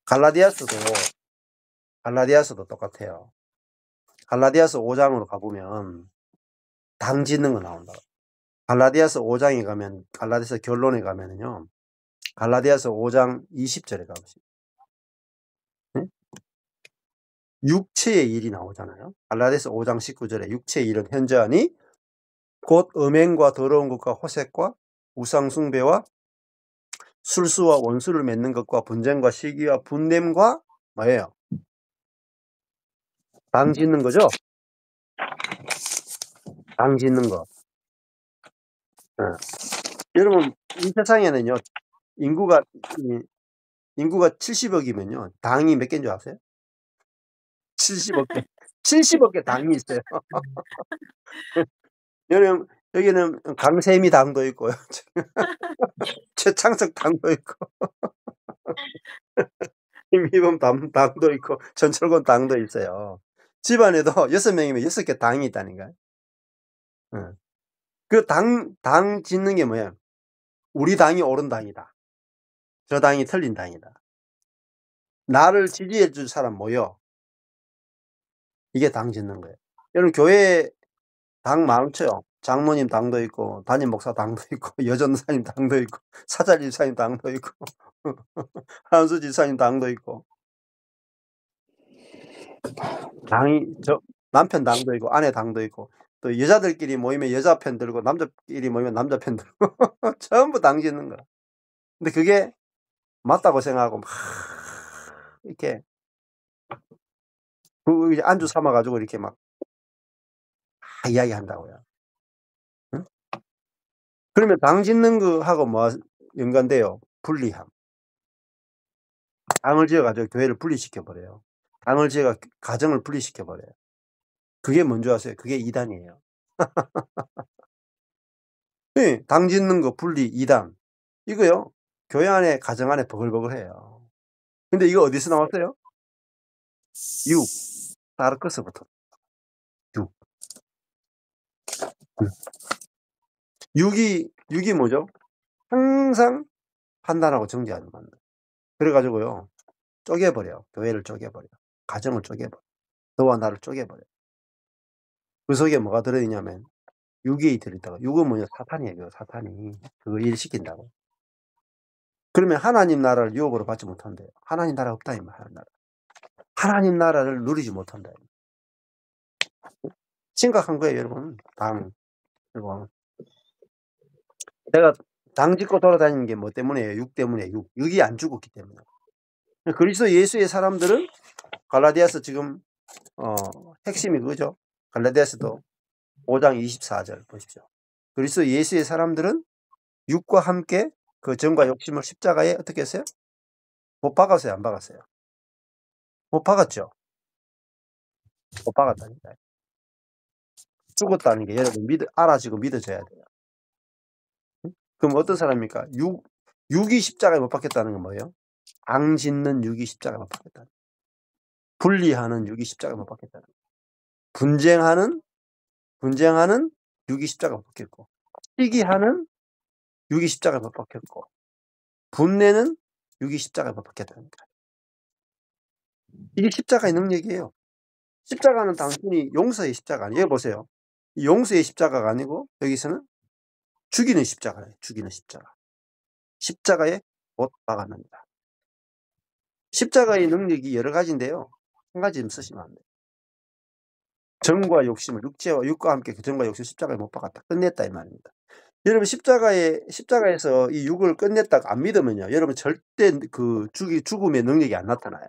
갈라디아서도 똑같아요. 갈라디아서 5장으로 가보면 당 짓는 거 나온다. 갈라디아서 5장에 가면 갈라디아서 결론에 가면은요. 갈라디아서 5장 20절에 가보시죠. 육체의 일이 나오잖아요. 갈라디아서 5장 19절에 육체의 일은 현저하니 곧 음행과 더러운 것과 호색과 우상숭배와 술수와 원수를 맺는 것과 분쟁과 시기와 분냄과 뭐예요? 당 짓는 거죠? 당 짓는 거. 여러분 이 세상에는요 인구가 70억이면요 당이 몇 개인 줄 아세요? 70억 개. 70억 개 당이 있어요. 여기는 강세미 당도 있고요. 최창석 당도 있고 김희범 당도 있고 전철권 당도 있어요. 집안에도 6명이면 6개 당이 있다니까요. 그 당 짓는 게 뭐야? 우리 당이 옳은 당이다. 저 당이 틀린 당이다. 나를 지지해 줄 사람 모여. 이게 당 짓는 거예요. 여러분 교회에 당 많죠. 장모님 당도 있고 담임 목사 당도 있고 여전사님 당도 있고 사잘 집사님 당도 있고 한수 집사님 당도 있고 당이 남편 당도 있고 아내 당도 있고 또 여자들끼리 모이면 여자 편 들고 남자끼리 모이면 남자 편 들고 전부 당 짓는 거야. 근데 그게 맞다고 생각하고 막 이렇게 그 이제 안주 삼아 가지고 이렇게 막 이야기한다고요. 응? 그러면 당 짓는 거하고 뭐 연관돼요? 분리함. 당을 지어 가지고 교회를 분리시켜 버려요. 당을 지어 가정을 분리시켜 버려요. 그게 뭔지 아세요? 그게 이단이에요. 네, 당 짓는 거 분리 이단. 이거요. 교회 안에 가정 안에 버글버글해요. 근데 이거 어디서 나왔어요? 육. 사르크스부터. 육. 육이 뭐죠? 항상 판단하고 정죄하는 만. 그래가지고요. 쪼개버려. 교회를 쪼개버려. 가정을 쪼개버려. 너와 나를 쪼개버려. 그 속에 뭐가 들어있냐면 육이 들어있다가 육은 뭐냐? 사탄이에요. 사탄이. 그거 일시킨다고. 그러면 하나님 나라를 유혹으로 받지 못한대요. 하나님 나라 없다 이 말. 하나님 나라를 누리지 못한다. 심각한 거예요, 여러분. 여러분. 내가 당 짓고 돌아다니는 게 뭐 때문이에요? 육 때문이에요. 육이 안 죽었기 때문에. 그리스도 예수의 사람들은 갈라디아서 지금 핵심이 그거죠. 갈라디아서도 5장 24절 보십시오. 그리스도 예수의 사람들은 육과 함께 그 정과 욕심을 십자가에 어떻게 했어요? 못 박았어요, 안 박았어요? 못 박았죠. 못 박았다니까요. 죽었다는 게 여러분 알아지고 믿어져야 돼요. 그럼 어떤 사람입니까? 육이 십자가에 못 박혔다는 건 뭐예요? 당 짓는 육이 십자가에 못 박혔다는 거예요. 분리하는 육이 십자가에 못 박혔다는 거예요. 분쟁하는 육이 십자가에 못 박혔고, 시기하는 육이 십자가에 못 박혔고, 분내는 육이 십자가에 못 박혔다는 거예요. 이게 십자가의 능력이에요. 십자가는 단순히 용서의 십자가 아니에요. 보세요. 용서의 십자가가 아니고 여기서는 죽이는 십자가예요. 죽이는 십자가. 십자가에 못 박았습니다. 십자가의 능력이 여러 가지인데요. 한 가지 좀 쓰시면 안 돼요. 정과 욕심을 육과 함께 그 정과 욕심을 십자가에 못 박았다. 끝냈다 이 말입니다. 여러분 십자가에서 이 육을 끝냈다고 안 믿으면요. 여러분 절대 그 죽음의 능력이 안 나타나요.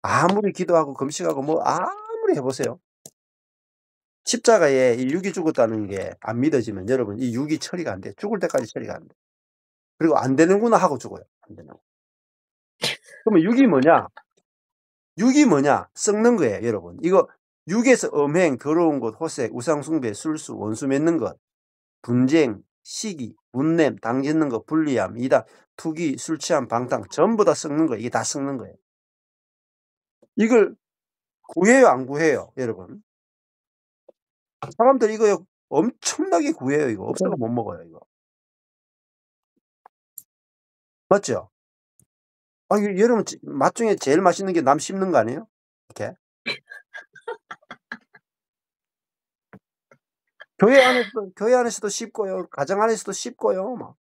아무리 기도하고 금식하고 뭐 아무리 해보세요. 십자가에 이 육이 죽었다는 게 안 믿어지면 여러분 이 육이 처리가 안 돼. 죽을 때까지 처리가 안 돼. 그리고 안 되는구나 하고 죽어요. 안 되는 거. 그러면 육이 뭐냐? 육이 뭐냐? 썩는 거예요, 여러분. 이거 육에서 음행, 더러운 것, 호색, 우상숭배, 술수, 원수 맺는 것, 분쟁, 시기, 분냄, 당 짓는 것, 불리함, 이단, 투기, 술 취함, 방탕 전부 다 썩는 거예요. 이게 다 썩는 거예요. 이걸 구해요, 안 구해요, 여러분? 사람들 이거 엄청나게 구해요. 이거 없어서 못 먹어요. 이거 맞죠? 이거 여러분 맛 중에 제일 맛있는 게 남 씹는 거 아니에요? 이렇게 교회 안에서도 씹고요, 가정 안에서도 씹고요. 막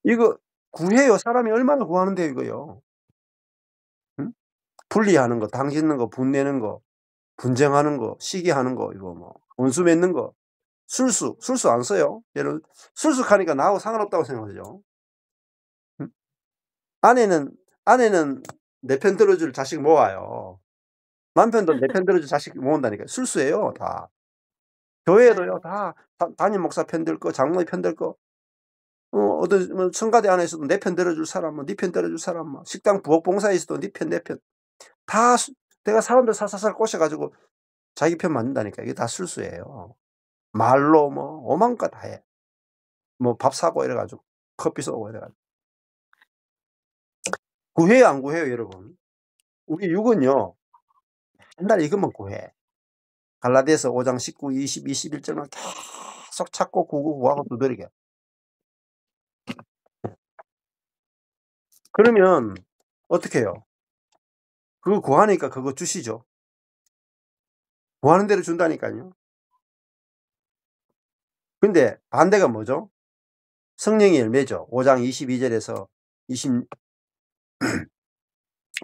이거 구해요. 사람이 얼마나 구하는데 이거요. 응? 분리하는 거, 당 짓는 거, 분내는 거, 분쟁하는 거, 시기하는 거, 이거 뭐 원수 맺는 거, 술수 안 써요. 여러분 술수하니까 나하고 상관없다고 생각하죠. 응? 아내는 내 편 들어줄 자식 모아요. 남편도 내 편 들어줄 자식 모은다니까. 술수예요, 다. 교회도요, 다 담임 목사 편 들 거, 장로의 편 들 거. 어떤 뭐 성가대 안에서도 내 편 들어줄 사람, 뭐 네 편 들어줄 사람, 뭐 식당 부엌 봉사에서도 네 편, 내 편. 다 내가 사람들 사사살 꼬셔가지고 자기 편 만든다니까. 이게 다 술수예요. 말로 뭐 오만 거 다 해. 뭐 밥 사고 이래가지고 커피 쏘고 이래가지고. 구해요, 안 구해요, 여러분? 우리 육은요, 맨날 이것만 구해. 갈라디아서 5장 19, 20, 21절만 계속 찾고 구하고 두드리게. 그러면 어떻게 해요? 그거 구하니까 그거 주시죠. 구하는 대로 준다니까요. 근데 반대가 뭐죠? 성령의 열매죠. 5장 22절에서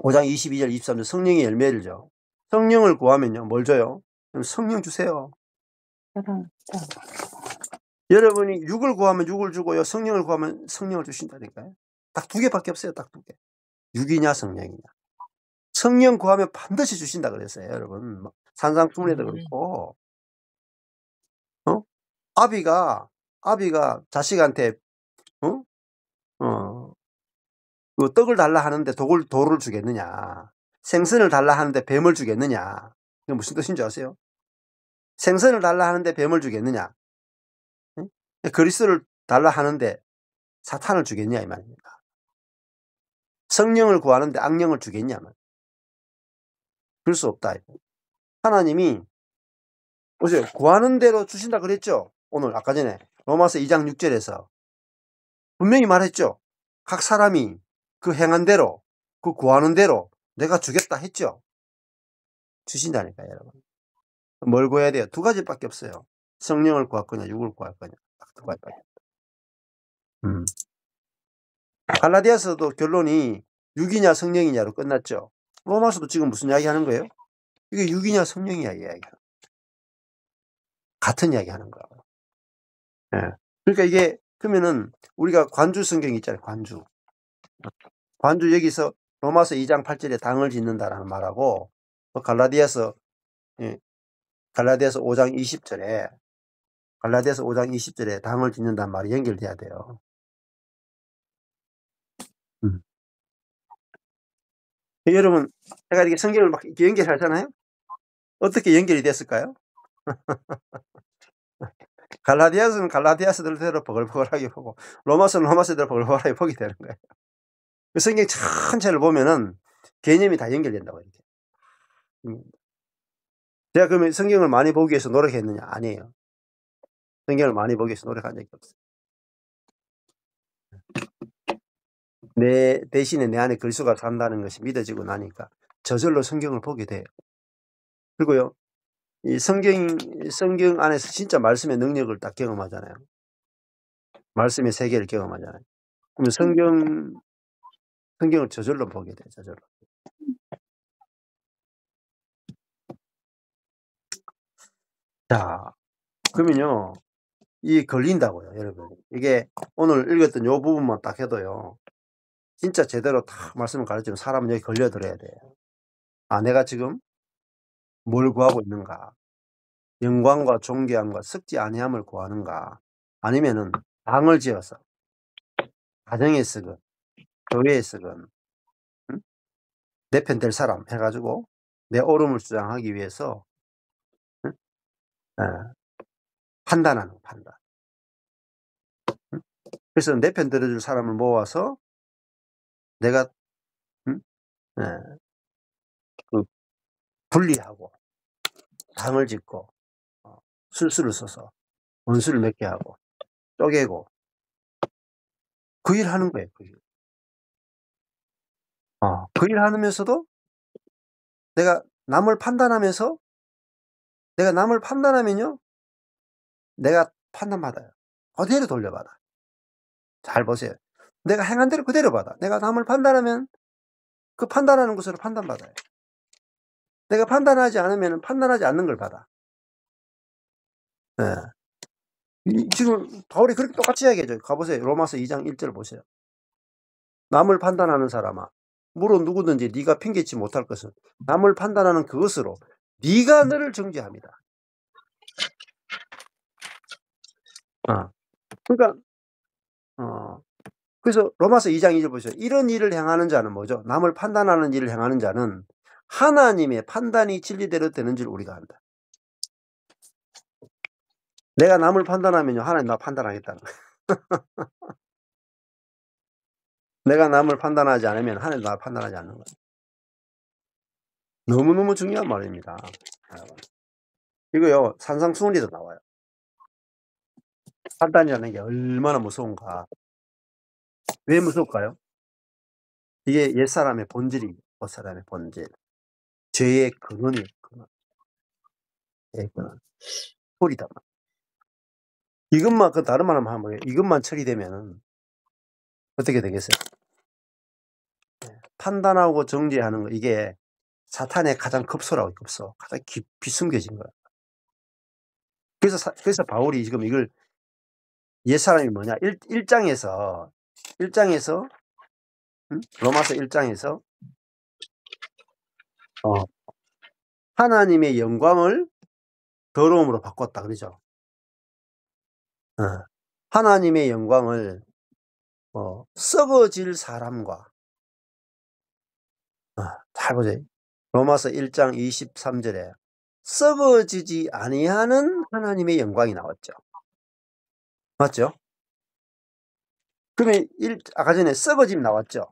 5장 22절 23절 성령의 열매를 줘. 성령을 구하면요, 뭘 줘요? 그럼 성령 주세요. 사랑. 여러분이 육을 구하면 육을 주고요. 성령을 구하면 성령을 주신다니까요. 딱 2개밖에 없어요. 딱 2개. 육이냐 성령이냐. 성령 구하면 반드시 주신다 그랬어요. 여러분. 산상수훈에도 그렇고. 아비가 자식한테 그 떡을 달라 하는데 돌을 주겠느냐. 생선을 달라 하는데 뱀을 주겠느냐. 이게 무슨 뜻인지 아세요? 생선을 달라 하는데 뱀을 주겠느냐. 응? 그리스도를 달라 하는데 사탄을 주겠냐 이 말입니다. 성령을 구하는데 악령을 주겠냐 말. 그럴 수 없다. 하나님이 보세요. 구하는 대로 주신다 그랬죠. 오늘 아까 전에 로마서 2장 6절에서 분명히 말했죠. 각 사람이 그 행한 대로 그 구하는 대로 내가 주겠다 했죠. 주신다니까요, 여러분. 뭘 구해야 돼요? 2가지밖에 없어요. 성령을 구할 거냐, 육을 구할 거냐. 딱 2가지밖에 없어요. 갈라디아서도 결론이 육이냐 성령이냐로 끝났죠. 로마서도 지금 무슨 이야기 하는 거예요? 이게 육이냐 성령이냐 이야기. 같은 이야기 하는 거예요. 예. 그러니까 이게 그러면은 우리가 관주 성경이 있잖아요. 관주 여기서 로마서 2장 8절에 당을 짓는다라는 말하고 또 갈라디아서 5장 20절에 당을 짓는다는 말이 연결돼야 돼요. 여러분, 제가 이렇게 성경을 막 이렇게 연결하잖아요. 어떻게 연결이 됐을까요? 갈라디아서는 갈라디아서대로 버글버글하게 보고 로마서는 로마서대로 버글버글하게 보게 되는 거예요. 그 성경 전체를 보면은 개념이 다 연결된다고 이렇게. 제가 그러면 성경을 많이 보기 위해서 노력했느냐? 아니에요. 성경을 많이 보기 위해서 노력한 적이 없어요. 내 대신에 내 안에 그리스도가 산다는 것이 믿어지고 나니까 저절로 성경을 보게 돼요. 그리고요, 이 성경 안에서 진짜 말씀의 능력을 딱 경험하잖아요. 말씀의 세계를 경험하잖아요. 그러면 성경을 저절로 보게 돼요. 저절로. 자, 그러면요, 이 걸린다고요, 여러분. 이게 오늘 읽었던 요 부분만 딱 해도요, 진짜 제대로 다 말씀을 가르치면 사람은 여기 걸려들어야 돼요. 아, 내가 지금 뭘 구하고 있는가? 영광과 존귀함과 썩지 아니함을 구하는가? 아니면은 당을 지어서 가정에 쓰건 교회에 쓰건 내 편 될 사람 해가지고 내 옳음을 주장하기 위해서 판단하는 판단. 그래서 내 편 들어줄 사람을 모아서 내가 그 분리하고 당을 짓고 술수를 써서 원수를 맺게 하고 쪼개고 그 일 하는 거예요. 그 일. 그 일 하면서도 내가 남을 판단하면서 내가 남을 판단하면요, 내가 판단받아요. 그대로 돌려받아. 잘 보세요. 내가 행한 대로 그대로 받아. 내가 남을 판단하면 그 판단하는 것으로 판단받아요. 내가 판단하지 않으면 판단하지 않는 걸 받아. 지금 바울이 그렇게 똑같이 이야기해줘요. 가보세요. 로마서 2장 1절 보세요. 남을 판단하는 사람아, 물론 누구든지 네가 핑계치 못할 것은 남을 판단하는 그것으로 네가 너를 정죄합니다. 그러니까 그래서 로마서 2장 2절 보세요. 이런 일을 행하는 자는 뭐죠? 남을 판단하는 일을 행하는 자는 하나님의 판단이 진리대로 되는 줄 우리가 안다. 내가 남을 판단하면요, 하나님 나 판단하겠다는 거예요. 내가 남을 판단하지 않으면 하나님 나 판단하지 않는 거예요. 너무너무 중요한 말입니다. 이거요, 산상수훈에도 나와요. 판단이라는 게 얼마나 무서운가. 왜 무서울까요? 이게 옛사람의 본질이, 옛사람의 본질. 죄의 근원이에요, 근원. 죄의 근원. 소리다. 이것만, 그 다른 말 하면 뭐예요? 이것만 처리되면은 어떻게 되겠어요? 판단하고 정죄하는 거, 이게 사탄의 가장 급소라고, 급소. 가장 깊이 숨겨진 거예요. 그래서 바울이 지금 이걸 옛사람이 뭐냐? 1장에서 로마서 1장에서 하나님의 영광을 더러움으로 바꿨다 그러죠. 하나님의 영광을 썩어질 사람과 잘 보세요. 로마서 1장 23절에 썩어지지 아니하는 하나님의 영광이 나왔죠. 맞죠? 그러면 아까 전에 썩어짐 나왔죠.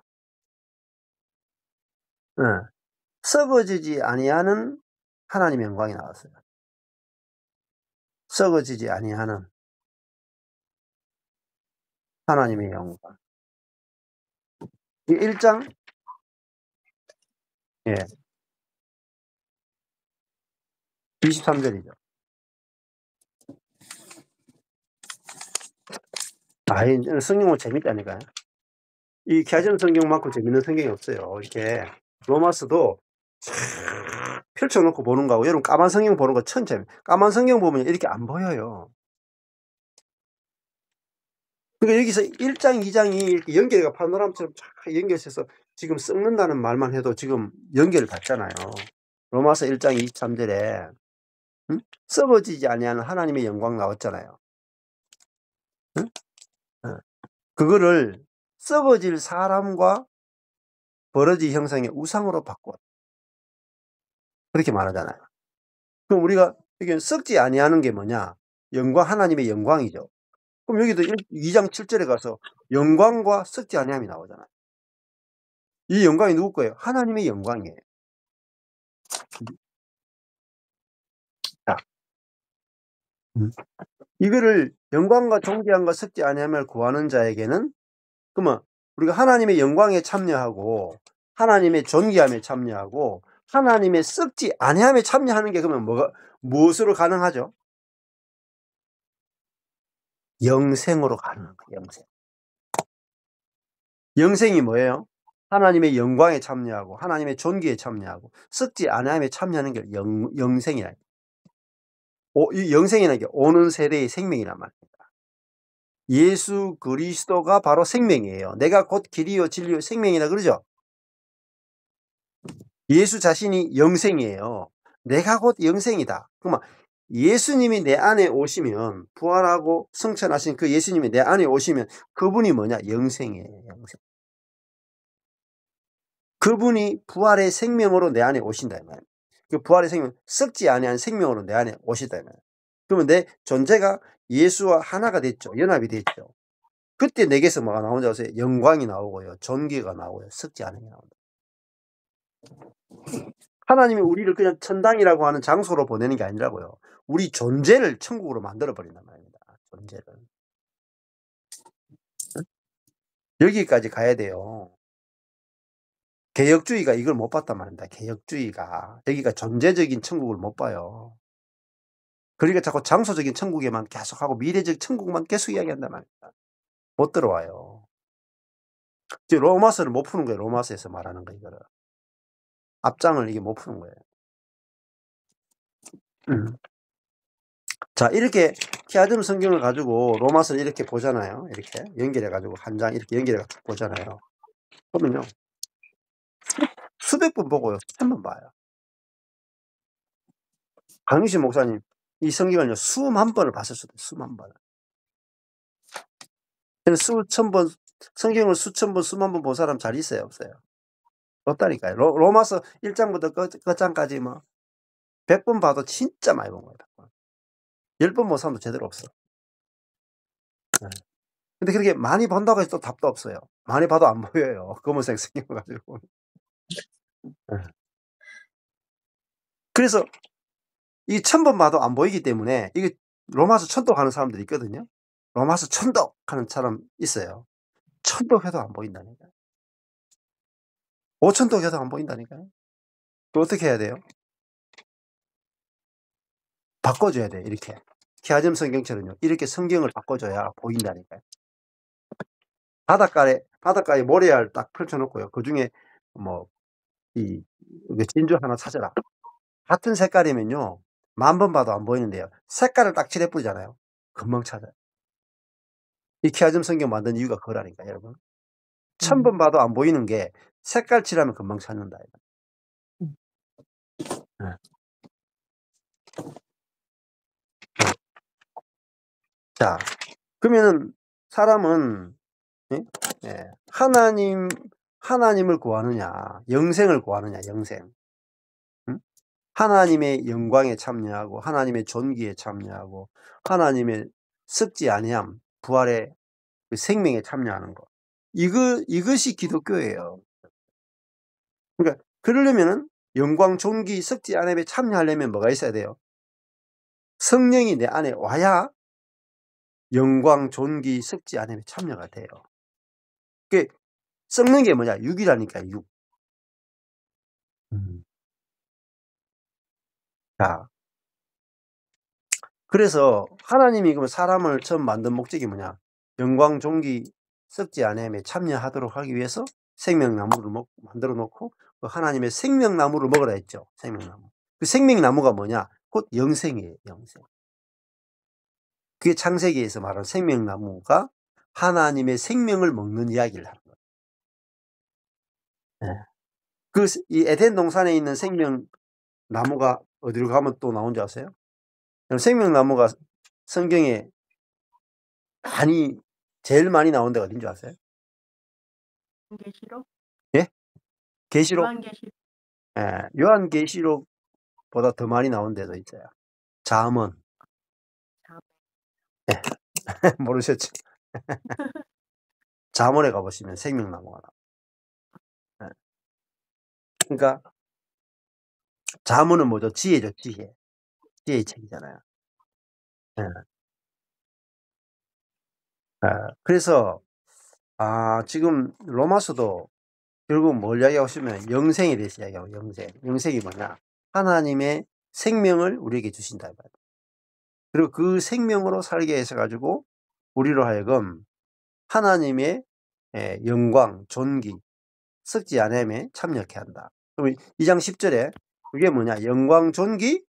썩어지지 아니하는 하나님의 영광이 나왔어요. 썩어지지 아니하는 하나님의 영광. 1장 23절이죠. 성경은 재밌다니까요. 이 개정 성경만큼 재밌는 성경이 없어요. 이렇게 로마서도 펼쳐놓고 보는 거하고 여러분 까만 성경 보는 거 천재. 까만 성경 보면 이렇게 안 보여요. 그러니까 여기서 1장, 2장이 이렇게 연결해가 파노라마처럼 쫙 연결해서 지금 썩는다는 말만 해도 지금 연결을 받잖아요. 로마서 1장 23절에 썩어지지 아니하는 하나님의 영광 나왔잖아요. 그거를 썩어질 사람과 버러지 형상의 우상으로 바꿔. 그렇게 말하잖아요. 그럼 우리가 여기 썩지 아니하는 게 뭐냐? 영광, 하나님의 영광이죠. 그럼 여기도 2장 7절에 가서 영광과 썩지 아니함이 나오잖아요. 이 영광이 누구 거예요? 하나님의 영광이에요. 자, 이거를 영광과 존귀함과 썩지 아니함을 구하는 자에게는 그러면 우리가 하나님의 영광에 참여하고 하나님의 존귀함에 참여하고 하나님의 썩지 아니함에 참여하는 게 그러면 무엇으로 가능하죠? 영생으로 가능한 거예요. 영생이 뭐예요? 하나님의 영광에 참여하고 하나님의 존귀에 참여하고 썩지 아니함에 참여하는 게 영생이라. 이 영생이라는 게 오는 세대의 생명이란 말입니다. 예수 그리스도가 바로 생명이에요. 내가 곧 길이요 진리요 생명이라 그러죠. 예수 자신이 영생이에요. 내가 곧 영생이다. 그러면 예수님이 내 안에 오시면 부활하고 승천하신 그 예수님이 내 안에 오시면 그분이 뭐냐? 영생이에요. 영생. 그분이 부활의 생명으로 내 안에 오신다 이 말이에요. 그 부활의 생명, 썩지 아니한 생명으로 내 안에 오시다 이 말이에요. 그러면 내 존재가 예수와 하나가 됐죠. 연합이 됐죠. 그때 내게서 뭐가 나오는지 아세요? 영광이 나오고요. 존귀가 나오고요. 썩지 않은 게 나옵니다. 하나님이 우리를 그냥 천당이라고 하는 장소로 보내는 게 아니라고요. 우리 존재를 천국으로 만들어버린단 말입니다. 존재를. 여기까지 가야 돼요. 개혁주의가 이걸 못 봤단 말입니다. 개혁주의가. 여기가 존재적인 천국을 못 봐요. 그러니까 자꾸 장소적인 천국에만 계속하고 미래적 천국만 계속 이야기한단 말입니다. 못 들어와요. 로마서를 못 푸는 거예요. 로마서에서 말하는 거 이거를. 앞장을 이게 못 푸는 거예요. 자, 이렇게 키아즘 성경을 가지고 로마서를 이렇게 보잖아요. 이렇게 연결해가지고 한 장 이렇게 연결해가지고 보잖아요. 그러면요. 수백 번 보고요. 1000번 봐요. 강유신 목사님, 이 성경을요, 수만 번을 봤을 수도 있어요. 수만 번. 수천 번, 성경을 수천 번, 수만 번 본 사람 잘 있어요? 없어요? 없다니까요. 로마서 1장부터 끝장까지 뭐, 100번 봐도 진짜 많이 본 거예요. 10번 본 사람도 제대로 없어. 근데 그렇게 많이 본다고 해서 또 답도 없어요. 많이 봐도 안 보여요. 검은색 성경을 가지고. 그래서 이 1000번 봐도 안 보이기 때문에 이게 로마서 천독하는 사람들이 있거든요. 로마서 천독하는 사람 있어요. 천독해도 안 보인다니까요. 5천독해도 안 보인다니까요. 또 어떻게 해야 돼요? 바꿔줘야 돼요. 이렇게. 키아즘 성경처럼요. 이렇게 성경을 바꿔줘야 보인다니까요. 바닷가에 모래알 딱 펼쳐놓고요. 그 중에 뭐 진주 하나 찾아라. 같은 색깔이면요. 10,000번 봐도 안 보이는데요. 색깔을 딱 칠해 뿌리잖아요. 금방 찾아요. 이 키아즘 성경 만든 이유가 그거라니까, 여러분. 1000번 봐도 안 보이는 게 색깔 칠하면 금방 찾는다. 네. 자, 그러면은 사람은 하나님을 구하느냐, 영생을 구하느냐, 영생. 응? 하나님의 영광에 참여하고 하나님의 존귀에 참여하고 하나님의 썩지 아니함, 부활의 그 생명에 참여하는 것. 이것이 기독교예요. 그러니까 그러려면은 영광, 존귀, 썩지 아니함에 참여하려면 뭐가 있어야 돼요? 성령이 내 안에 와야 영광, 존귀, 썩지 아니함에 참여가 돼요. 그 썩는 게 뭐냐? 육이라니까, 육. 자, 그래서 하나님이 그럼 사람을 처음 만든 목적이 뭐냐? 영광, 존귀, 썩지 아니함에 참여하도록 하기 위해서 생명나무를 만들어 놓고 그 하나님의 생명나무를 먹으라 했죠. 생명나무. 그 생명나무가 뭐냐? 곧 영생이에요. 영생. 그게 창세기에서 말하는 생명나무가 하나님의 생명을 먹는 이야기를 하는 거예요. 네. 이 에덴 동산에 있는 생명나무가 어디로 가면 또 나온 줄 아세요? 생명나무가 성경에 제일 많이 나온 데가 어딘 줄 아세요? 계시록? 예? 계시록? 요한계시록. 예, 요한계시록보다 더 많이 나온 데도 있어요. 잠언. 예. 모르셨죠? 잠언에 가보시면 생명나무가 나와요. 예. 그러니까 잠언은 뭐죠? 지혜죠, 지혜. 지혜의 책이잖아요. 예. 그래서 지금 로마서도 결국 뭘 이야기하고 싶으면 영생에 대해서 이야기하고, 영생. 영생이 뭐냐? 하나님의 생명을 우리에게 주신다. 그리고 그 생명으로 살게 해서가지고 우리로 하여금 하나님의 영광, 존귀, 썩지 아니함에 참여케 한다. 그럼 2장 10절에 그게 뭐냐? 영광, 존귀,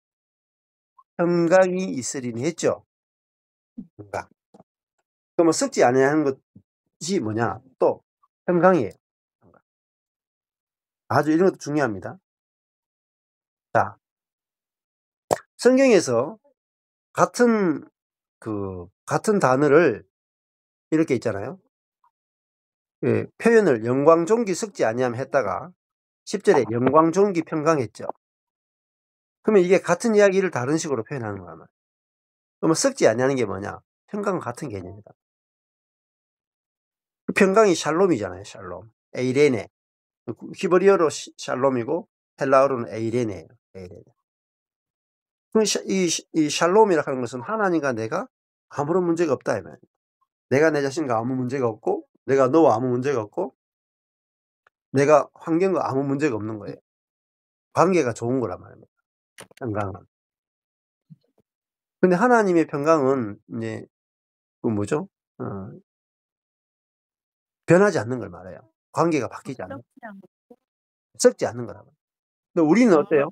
평강이 있으리니 했죠. 평강. 그러면 썩지 아니하는 것이 뭐냐? 또 평강이에요. 아주 이런 것도 중요합니다. 자, 성경에서 같은 단어를 이렇게 있잖아요. 예, 표현을 영광, 존귀, 썩지 아니함 했다가 10절에 영광, 존귀, 평강했죠. 그러면 이게 같은 이야기를 다른 식으로 표현하는 거야. 그러면 썩지 아니하는 게 뭐냐? 평강은 같은 개념이다. 평강이 샬롬이잖아요. 샬롬. 에이레네. 히브리어로 샬롬이고 헬라어로는 에이레네예요. 에이레네. 그럼 이 샬롬이라고 하는 것은 하나님과 내가 아무런 문제가 없다. 내가 내 자신과 아무 문제가 없고 내가 너와 아무 문제가 없고 내가 환경과 아무 문제가 없는 거예요. 관계가 좋은 거란 말입니다. 평강은. 근데 하나님의 평강은 이제 뭐죠? 변하지 않는 걸 말해요. 관계가 바뀌지 않는. 썩지 않는 거라고. 근데 우리는 어때요?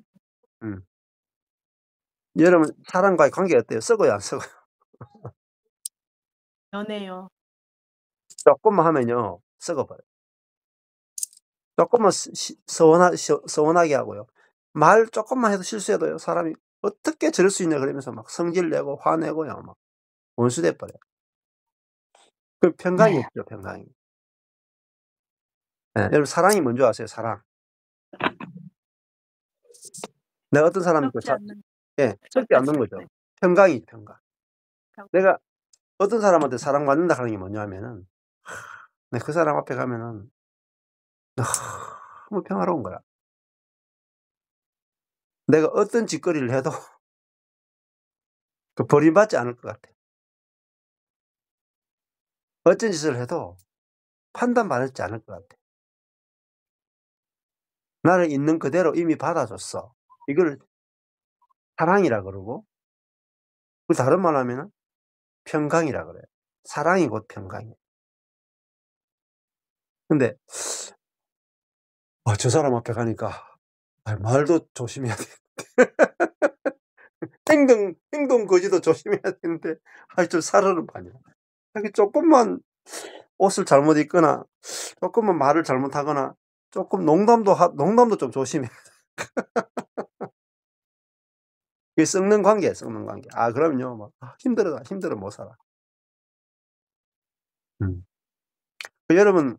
여러분 사람과의 관계 어때요? 썩어요, 안 썩어요? 연해요. 조금만 하면요 썩어버려요. 조금만 서운하게 하고요. 말 조금만 해도 실수해도요 사람이 어떻게 저럴 수 있냐 그러면서 막 성질 내고 화내고요 막 원수돼 버려요. 그 평강이 없죠, 평강이. 네, 여러분 사랑이 뭔지 아세요? 사랑. 내가 어떤 사람한테 썩지 않는 거죠. 평강이 평강. 내가 어떤 사람한테 사랑받는다 하는 게 뭐냐면은 그 사람 앞에 가면은 너무 평화로운 거야. 내가 어떤 짓거리를 해도 버림받지 않을 것 같아. 어떤 짓을 해도 판단받지 않을 것 같아. 나를 있는 그대로 이미 받아줬어. 이걸 사랑이라 그러고, 다른 말 하면은 평강이라 그래요. 사랑이 곧 평강이에요. 근데 저 사람 앞에 가니까 말도 조심해야 돼. 행동 거지도 조심해야 되는데, 좀 살아는 봐요. 이렇게 조금만 옷을 잘못 입거나, 조금만 말을 잘못하거나, 조금 농담도 좀 조심해. 이게 썩는 관계예요, 썩는 관계. 그럼요. 뭐, 힘들어 못 살아. 여러분,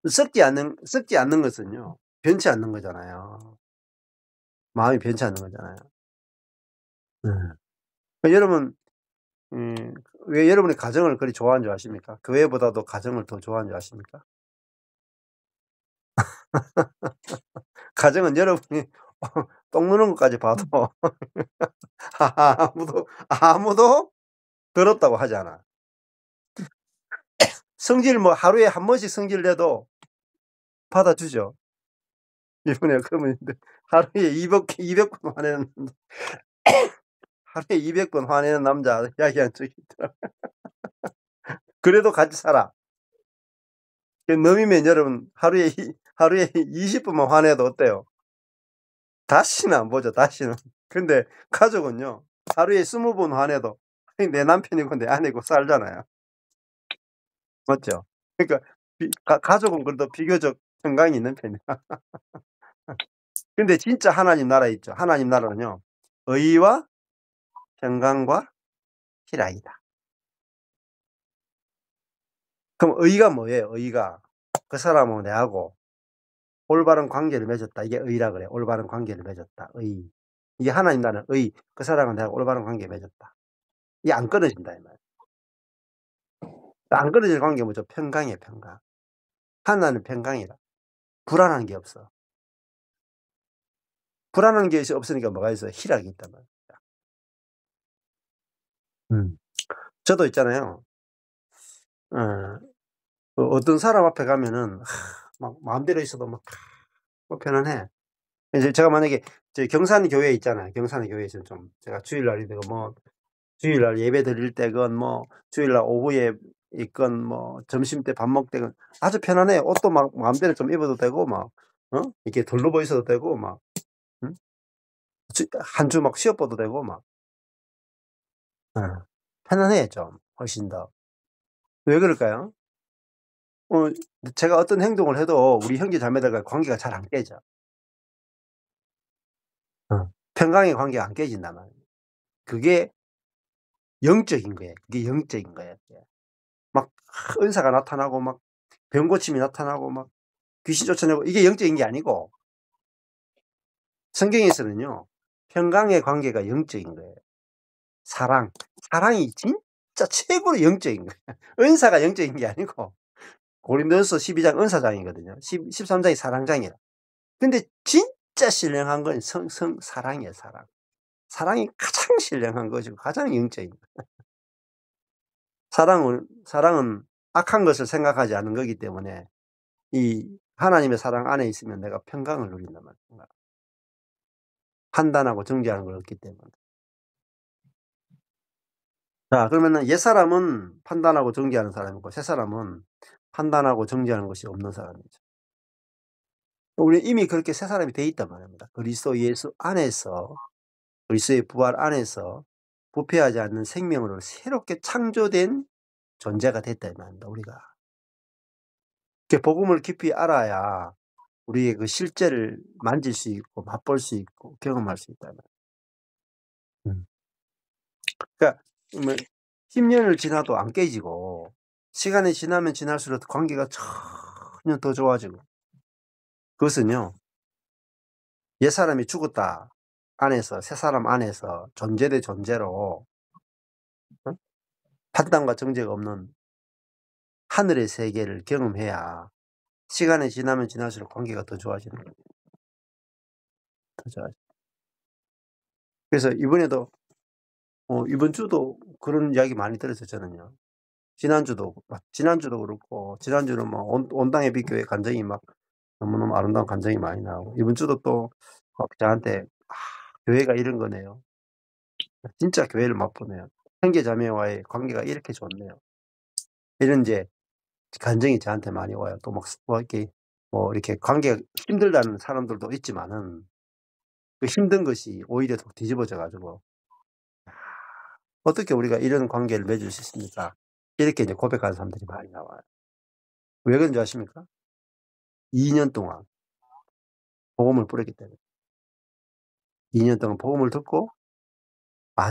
썩지 않는 것은요, 변치 않는 거잖아요. 마음이 변치 않는 거잖아요. 여러분, 왜 여러분이 가정을 그리 좋아하는 줄 아십니까? 교회보다도 가정을 더 좋아하는 줄 아십니까? 가정은 여러분이 똥 누는 것까지 봐도 아무도 더럽다고 하지 않아. 성질 뭐 하루에 한 번씩 성질내도 받아주죠. 이번에 그러면 하루에 200번 화내는 하루에 200번 화내는 남자 이야기한 적이 있더라. 그래도 같이 살아. 넘이면 여러분 하루에 20분만 화내도 어때요? 다시는 안 보죠. 다시는. 근데 가족은요, 하루에 20번 화내도 내 남편이고 내 아내고 살잖아요. 맞죠? 그러니까 가족은 그래도 비교적 건강이 있는 편이야. 근데 진짜 하나님 나라 있죠. 하나님 나라는요, 의와 평강과 희락이다. 그럼 의가 뭐예요? 의가 그 사람하고 내하고 올바른 관계를 맺었다. 이게 의라 그래. 올바른 관계를 맺었다. 의. 이게 하나님 나라는 의. 그 사람하고 내하고 올바른 관계를 맺었다. 이게 안 끊어진다 이 말이에요. 안 끊어질 관계 뭐죠? 평강이에요. 평강. 하나는 평강이라. 불안한 게 없어. 불안한 게 없으니까 뭐가 있어? 희락이 있단 말이야. 저도 있잖아요. 어떤 사람 앞에 가면은 막 마음대로 있어도 막 편안해. 이제 제가 만약에 경산 교회 있잖아요. 경산 교회에서 좀 제가 주일날이 되고 뭐 주일날 예배 드릴 때건 뭐 주일날 오후에 있건 뭐 점심 때 밥 먹을 때건 아주 편안해. 옷도 막 마음대로 좀 입어도 되고 막 이렇게 둘러보 있어도 되고 막 한 주 막 쉬어봐도 되고 막 편안해 좀 훨씬 더. 왜 그럴까요? 제가 어떤 행동을 해도 우리 형제 자매들과 관계가 잘 안 깨져. 평강의 관계가 안 깨진단 말이에요. 그게 영적인 거예요. 그게 영적인 거예요. 막 은사가 나타나고 막 병고침이 나타나고 막 귀신 쫓아내고 이게 영적인 게 아니고 성경에서는요. 평강의 관계가 영적인 거예요. 사랑이 진짜 최고로 영적인 거예요. 은사가 영적인 게 아니고 고린도서 12장 은사장이거든요. 13장이 사랑장이라. 근데 진짜 신령한 건 사랑이에요. 사랑이 가장 신령한 것이고 가장 영적인 거예요. 사랑은 악한 것을 생각하지 않는 거기 때문에 이 하나님의 사랑 안에 있으면 내가 평강을 누린단 말이에요. 판단하고 정죄하는 걸 없기 때문에. 자, 그러면은 옛사람은 판단하고 정죄하는 사람이고 새사람은 판단하고 정죄하는 것이 없는 사람이죠. 우리 이미 그렇게 새 사람이 돼 있단 말입니다. 그리스도 예수 안에서 그리스도의 부활 안에서 부패하지 않는 생명으로 새롭게 창조된 존재가 됐다 이 말입니다. 우리가 복음을 깊이 알아야 우리의 그 실제를 만질 수 있고 맛볼 수 있고 경험할 수 있다. 그러니까 10년을 지나도 안 깨지고 시간이 지나면 지날수록 관계가 전혀 더 좋아지고 그것은요. 옛사람이 죽었다 안에서 새사람 안에서 존재 대 존재로 판단과 정죄가 없는 하늘의 세계를 경험해야 시간이 지나면 지날수록 관계가 더 좋아지는 거예요. 더 좋아져. 그래서 이번에도 이번 주도 그런 이야기 많이 들었어요. 저는요. 지난주도 그렇고 지난주는 뭐 온당의 빛교회 간증이 막 너무너무 아름다운 간증이 많이 나오고 이번 주도 또 저한테 교회가 이런 거네요. 진짜 교회를 맛보네요. 형제자매와의 관계가 이렇게 좋네요. 이런 이제 간증이 저한테 많이 와요. 또 막 이렇게 관계가 힘들다는 사람들도 있지만은 그 힘든 것이 오히려 더 뒤집어져 가지고 어떻게 우리가 이런 관계를 맺을 수 있습니까? 이렇게 이제 고백하는 사람들이 많이 나와요. 왜 그런지 아십니까? 2년 동안 복음을 뿌렸기 때문에. 2년 동안 복음을 듣고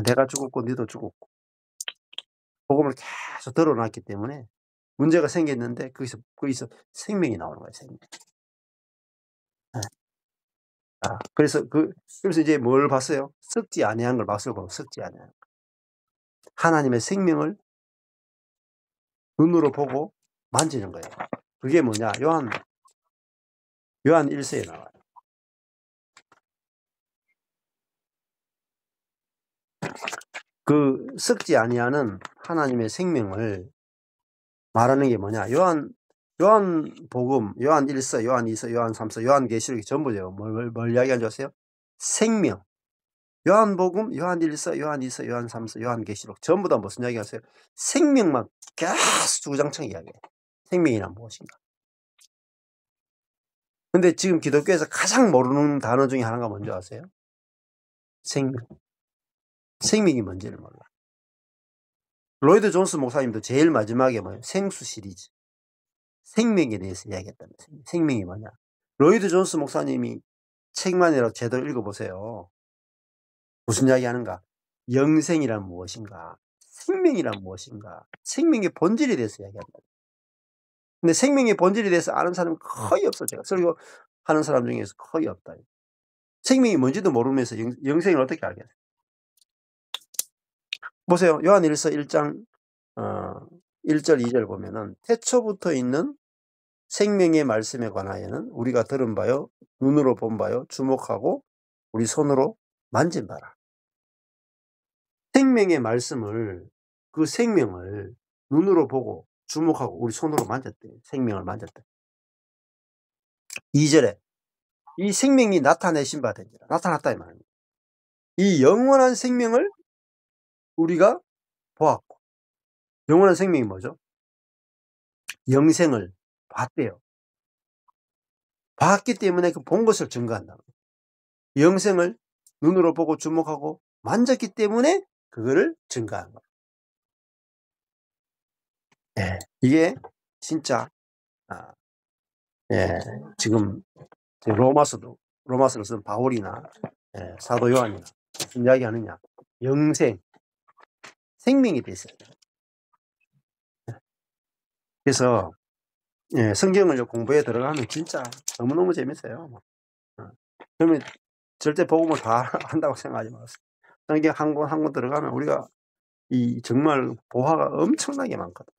내가 죽었고 너도 죽었고 복음을 계속 들어놨기 때문에 문제가 생겼는데 거기서 생명이 나오는 거예요. 생명. 네. 그래서 이제 뭘 봤어요? 썩지 아니한 걸 맛을 보고 썩지 아니한 거. 하나님의 생명을 눈으로 보고 만지는 거예요. 그게 뭐냐? 요한 1서에 나와요. 그 썩지 아니하는 하나님의 생명을 말하는 게 뭐냐? 요한복음, 요한 1서, 요한 2서, 요한 3서, 요한계시록이 전부죠. 뭘 이야기하는 줄 아세요? 생명. 요한복음, 요한 1서, 요한 2서, 요한 3서, 요한계시록 전부 다 무슨 이야기 하세요? 생명만 계속 주구장창 이야기해요. 생명이란 무엇인가? 근데 지금 기독교에서 가장 모르는 단어 중에 하나가 뭔지 아세요? 생명. 생명이 뭔지를 몰라. 로이드 존스 목사님도 제일 마지막에 뭐예요? 생수 시리즈. 생명에 대해서 이야기했다는 거예요. 생명이 뭐냐? 로이드 존스 목사님이 책만이라도 제대로 읽어보세요. 무슨 이야기 하는가? 영생이란 무엇인가? 생명이란 무엇인가? 생명의 본질에 대해서 이야기한다. 근데 생명의 본질에 대해서 아는 사람은 거의 없어. 제가 설교하는 사람 중에서 거의 없다. 생명이 뭔지도 모르면서 영생을 어떻게 알겠어요? 보세요. 요한 1서 1장 1절 2절 보면은 태초부터 있는 생명의 말씀에 관하여는 우리가 들은 바요, 눈으로 본 바요, 주목하고 우리 손으로 만진 바라. 생명의 말씀을, 그 생명을 눈으로 보고 주목하고 우리 손으로 만졌대. 생명을 만졌대. 2절에 이 생명이 나타내신 바 되니라. 나타났다 이 말입니다. 이 영원한 생명을 우리가 보았고, 영원한 생명이 뭐죠? 영생을 봤대요. 봤기 때문에 그 본 것을 증거한다. 영생을 눈으로 보고 주목하고 만졌기 때문에 그거를 증거한 거예요. 예, 이게 진짜 지금 로마서를 쓴 바울이나 사도 요한이나 무슨 이야기 하느냐? 영생, 생명에 대해서. 그래서 성경을 공부해 들어가면 진짜 너무너무 재밌어요. 그러면 절대 복음을 다 한다고 생각하지 마세요. 성경 한 권 한 권 들어가면 우리가 정말 보화가 엄청나게 많거든.